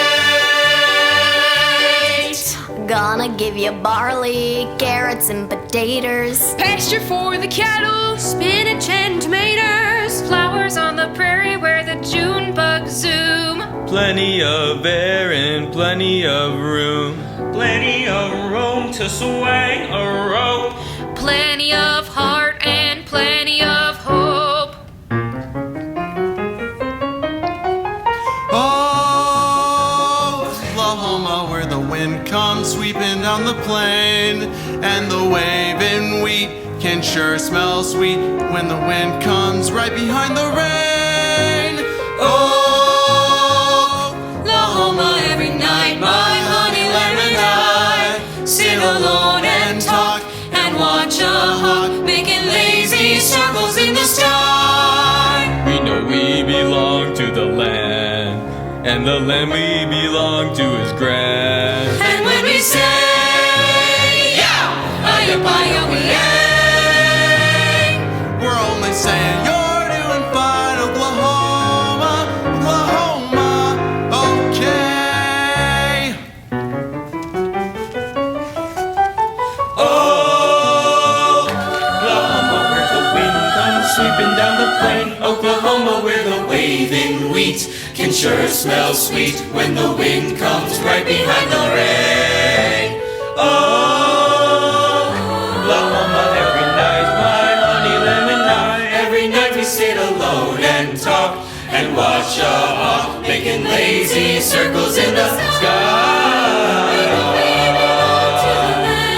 Gonna give you barley, carrots, and potatoes. Pasture for the cattle, spinach and tomatoes. Flowers on the prairie where the June bugs zoom. Plenty of air and plenty of room. Plenty of room to swing a rope. Plenty of heart and plenty of hope. Oh, Oklahoma, where the wind comes sweeping down the plain, and the waving wheat can sure smell sweet when the wind comes right behind the rain. Oh, Oklahoma, every night my honey lamb and I sit alone and talk and watch a hawk making lazy circles in the sky. We know we belong to the land, and the land we belong to is grand. And when we say, yeah, we're only saying you're doing fine, Oklahoma, Oklahoma, okay. Oh, Oklahoma, where the wind comes sweeping down the plain. Oklahoma, where the waving wheat can sure smell sweet when the wind comes right behind the rain. Oh, Oklahoma, every night my honey lamb and I, every night we sit alone and talk and watch a hawk making lazy circles in the sky.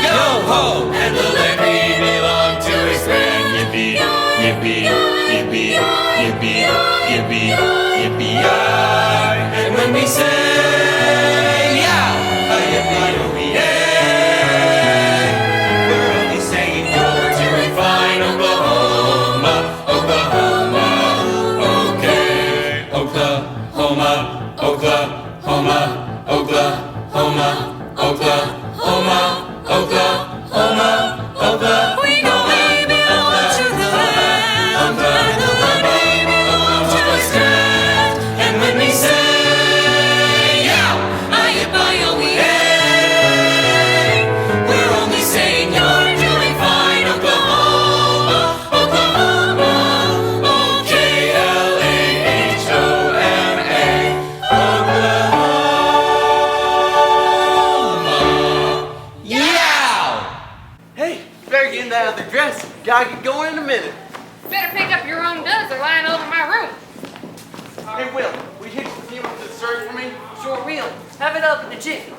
Go home, and the land we belong to is grand. Yippee, yippee, yippee, yippee, yippee, yippee-yi. And when we say, yeah, yippee-yi-oh-yay, we're only saying you're doing fine, Oklahoma, Oklahoma, okay. Oklahoma, Oklahoma, Oklahoma, Oklahoma, Oklahoma, Oklahoma. we know we belong to the land, and the land we belong to is grand. And when we say, yeah, we're only saying you're doing fine, Oklahoma, Oklahoma, Oklahoma, Oklahoma. Gotta get going in a minute. Better pick up your own duds. They're lying over my room. Hey, Will, will you hitch the few with dessert for me? Sure will. Have it up in the jiffy.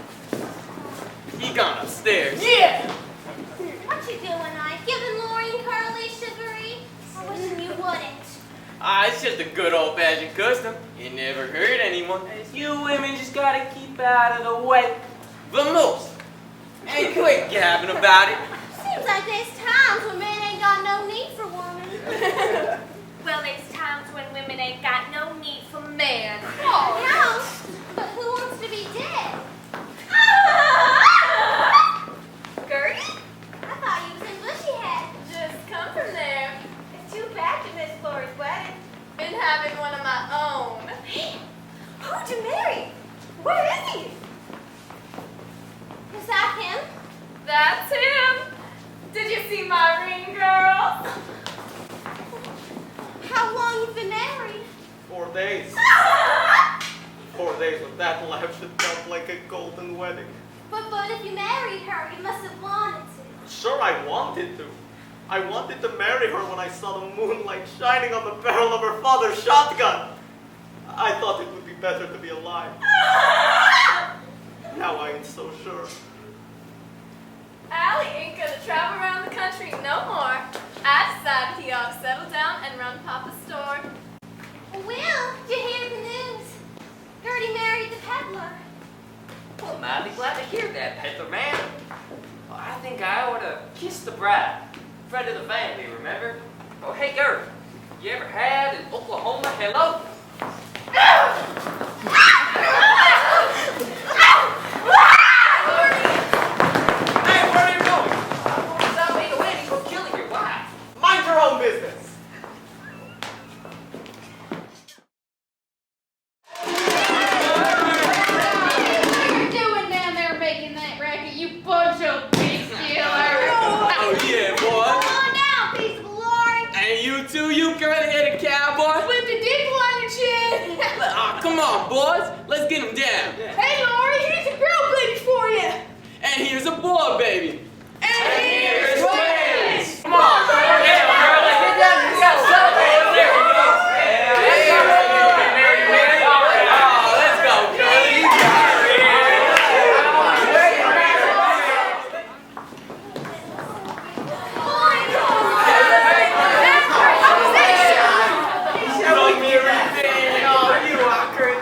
He gone upstairs. Yeah! What you doing, Ike? Giving Lori and Curly chicory? I wish you wouldn't. It's just a good old-fashioned custom. It never hurt anyone. You women just gotta keep out of the way. The most. And quit gabbing about it. Seems like there's times when men ain't got no need for women. Well, there's times when women ain't got no need for men. No, but who wants to be dead? Gertie? I thought you was in Bushy Head. Just come from there. It's too bad you missed Lori's wedding. Been having one of my own. Who'd you marry? Where is he? Is that him? That's him. Did you see my ring, girl? How long you been married? 4 days. 4 days with that life that felt like a golden wedding. But if you married her, you must have wanted to. Sure, I wanted to. I wanted to marry her when I saw the moonlight shining on the barrel of her father's shotgun. I thought it would be better to be alive. Now I ain't so sure. Allie ain't gonna travel around the country no more. I decided he ought to settle down and run Papa's store. Will, did you hear the news? Gertie married the peddler. Well, I'm mighty glad to hear that, peddler man. Well, I think I ought to kiss the bride. Friend of the family, remember? Oh, hey, girl. You ever had an Oklahoma hello? Hey, where are you going? I'm going to stop being a wedding for killing your wife. Mind your own business. What are you doing down there making that racket, you bunch of pig stealers? Oh, yeah, boy. Come on down, piece of Lori. And you too, you curly-headed cowboy. With the dimple on your chin. Come on, boys. Let's get him down. Hey, Lori, here's a girl baby for you. And here's a boy, baby. And here's twins. Come on, girl. Get down. We got something over there. Let's go, Curly. Show me everything. Oh, you are Curly.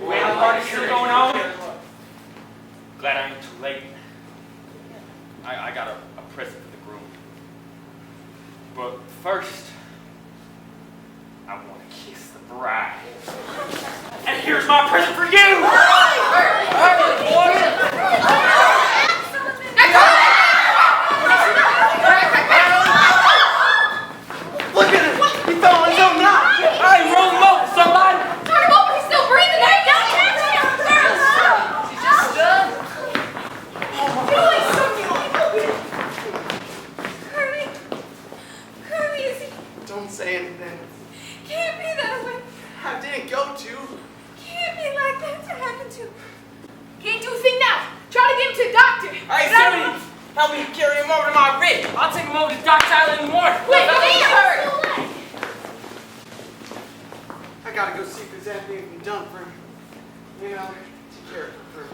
Well, the party's still going on. Glad I ain't too late. I got a present for the groom. But first, I want to kiss the bride. And here's my present for you! Look at him. He fell on his own knot. Hey, roll him up, somebody. Turn him over, he's still breathing. Hey, don't catch him. She's just stunned. Curly, is he? Don't say anything. Can't be that way. I didn't go to. Can't be like that to happen to. Can't do a thing now. Try to get him to the doctor. Hey, somebody, help me carry him over to my rig. I'll take him over to Doc's Island in the morning. Wait, I gotta go see if there's anything we can done for him. You know, take care of him for me.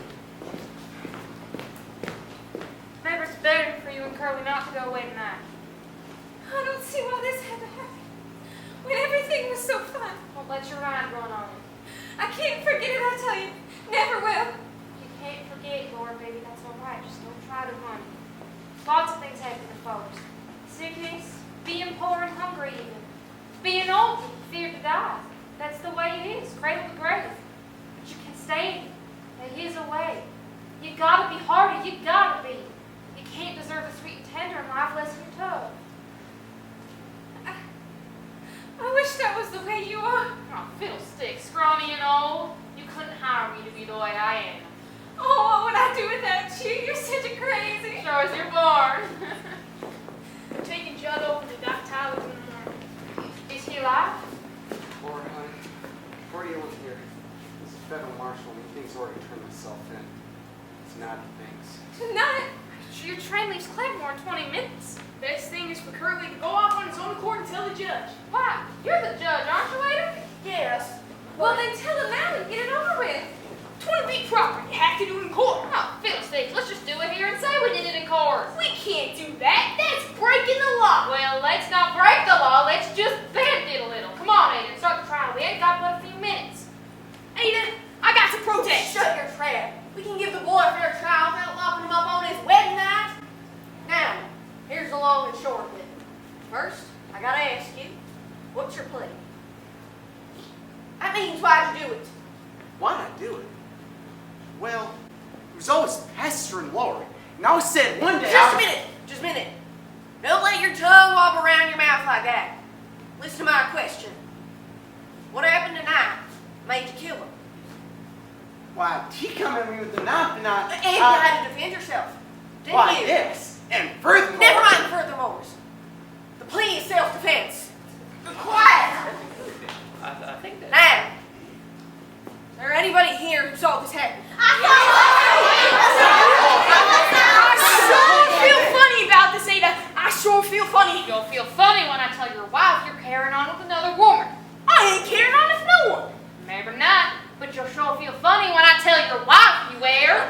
Maybe it's better for you and Curly not to go away tonight. I don't see why this had to happen. When everything was so fun. Don't let your mind run on it. I can't forget it, I tell you. Never will. You can't forget, Laura, baby. That's all right. Just don't try to run. Lots of things happen to folks. Sickness, being poor and hungry even. Being old, feared to die. That's the way it is, cradle to grave. But you can stay. There is a way. You gotta be hardy, you gotta be. You can't deserve the sweet and tender and life less than tough. I wish that was the way you are. Oh, fiddlestick, scrawny and old. You couldn't hire me to be the way I am. Oh, what would I do without you? You're such a crazy. Sure as you're born. I'm taking Judd over to Doc Tyler's in the morning. Is he alive? Or, before you went here, this is federal marshal and he thinks already turned himself in. tonight, thanks. Tonight? Your train leaves Claremore in 20 minutes. Best thing is for Curly to go off on his own accord and tell the judge. Why? You're the judge, aren't you, Ada? Yes. Well, then tell him now and get it over with. 20 feet proper. You have to do it in court. Oh, fiddlesticks. Let's just do it here and say we did it in court. We can't do that. That's breaking the law. Well, let's not break the law. Let's just bend it a little. Come on, Ada. Start the trial. We ain't got but a few minutes. Ada, I got to protest. Shut your trap. We can give the boy a fair trial without locking him up on his wedding night. Now, here's the long and short of it. First, I gotta ask you, what's your plea? That means why'd you do it? Why'd I do it? Well, it was always pestering Lori. And I always said one day Just a minute. Don't let your tongue wobble around your mouth like that. Listen to my question. What happened tonight made you kill him? Why, he come at me with the knife and And you had to defend yourself, didn't why, you? yes. And furthermore... Never mind the furthermores. The plea is self-defense. Quiet! I think that... Now, is there anybody here who saw this happen? I sure feel funny about this, Ada. I sure feel funny. You'll feel funny when I tell your wife you're carrying on with another woman. I ain't carrying on with no one. Maybe not, but you'll sure feel funny when I tell your wife you are.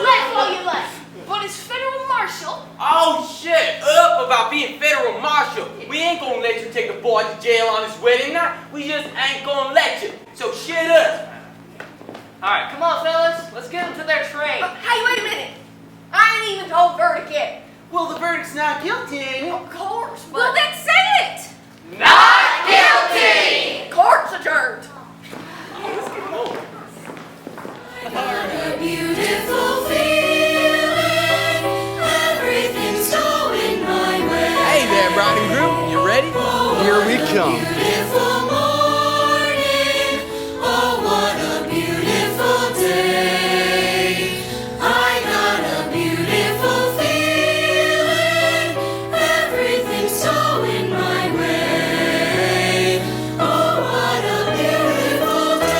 Laugh while you laugh. But as federal marshal... Oh, shut up about being federal marshal. We ain't gonna let you take the boy to jail on his wedding night. We just ain't gonna let you. So shut up. Alright, come on, fellas. Let's get them to their train. Hey, wait a minute. I ain't even told verdict yet. Well, the verdict's not guilty, ain't it? Of course, but... Well, then say it. Not guilty! Court's adjourned. A beautiful feeling, everything's going my way. Hey there, bride and groom. You ready? Here we come. Beautiful morning, oh what a beautiful day. I got a beautiful feeling, everything's going my way. Oh what a beautiful day.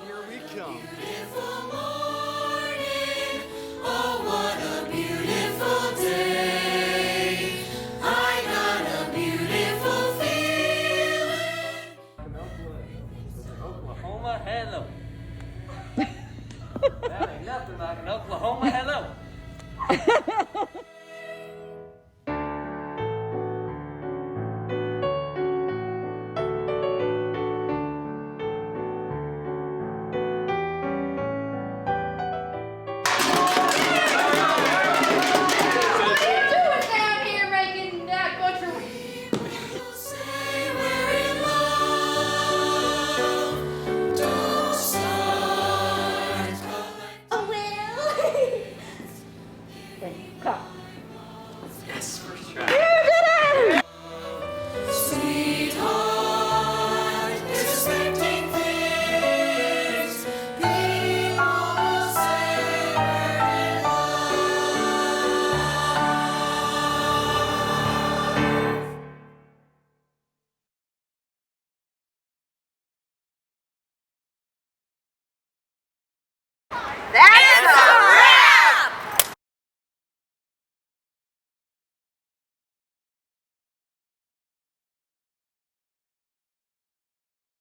Here we come. Beautiful morning, oh what a beautiful day. I got a beautiful feeling. Oklahoma, hello. That ain't nothing like an Oklahoma hello.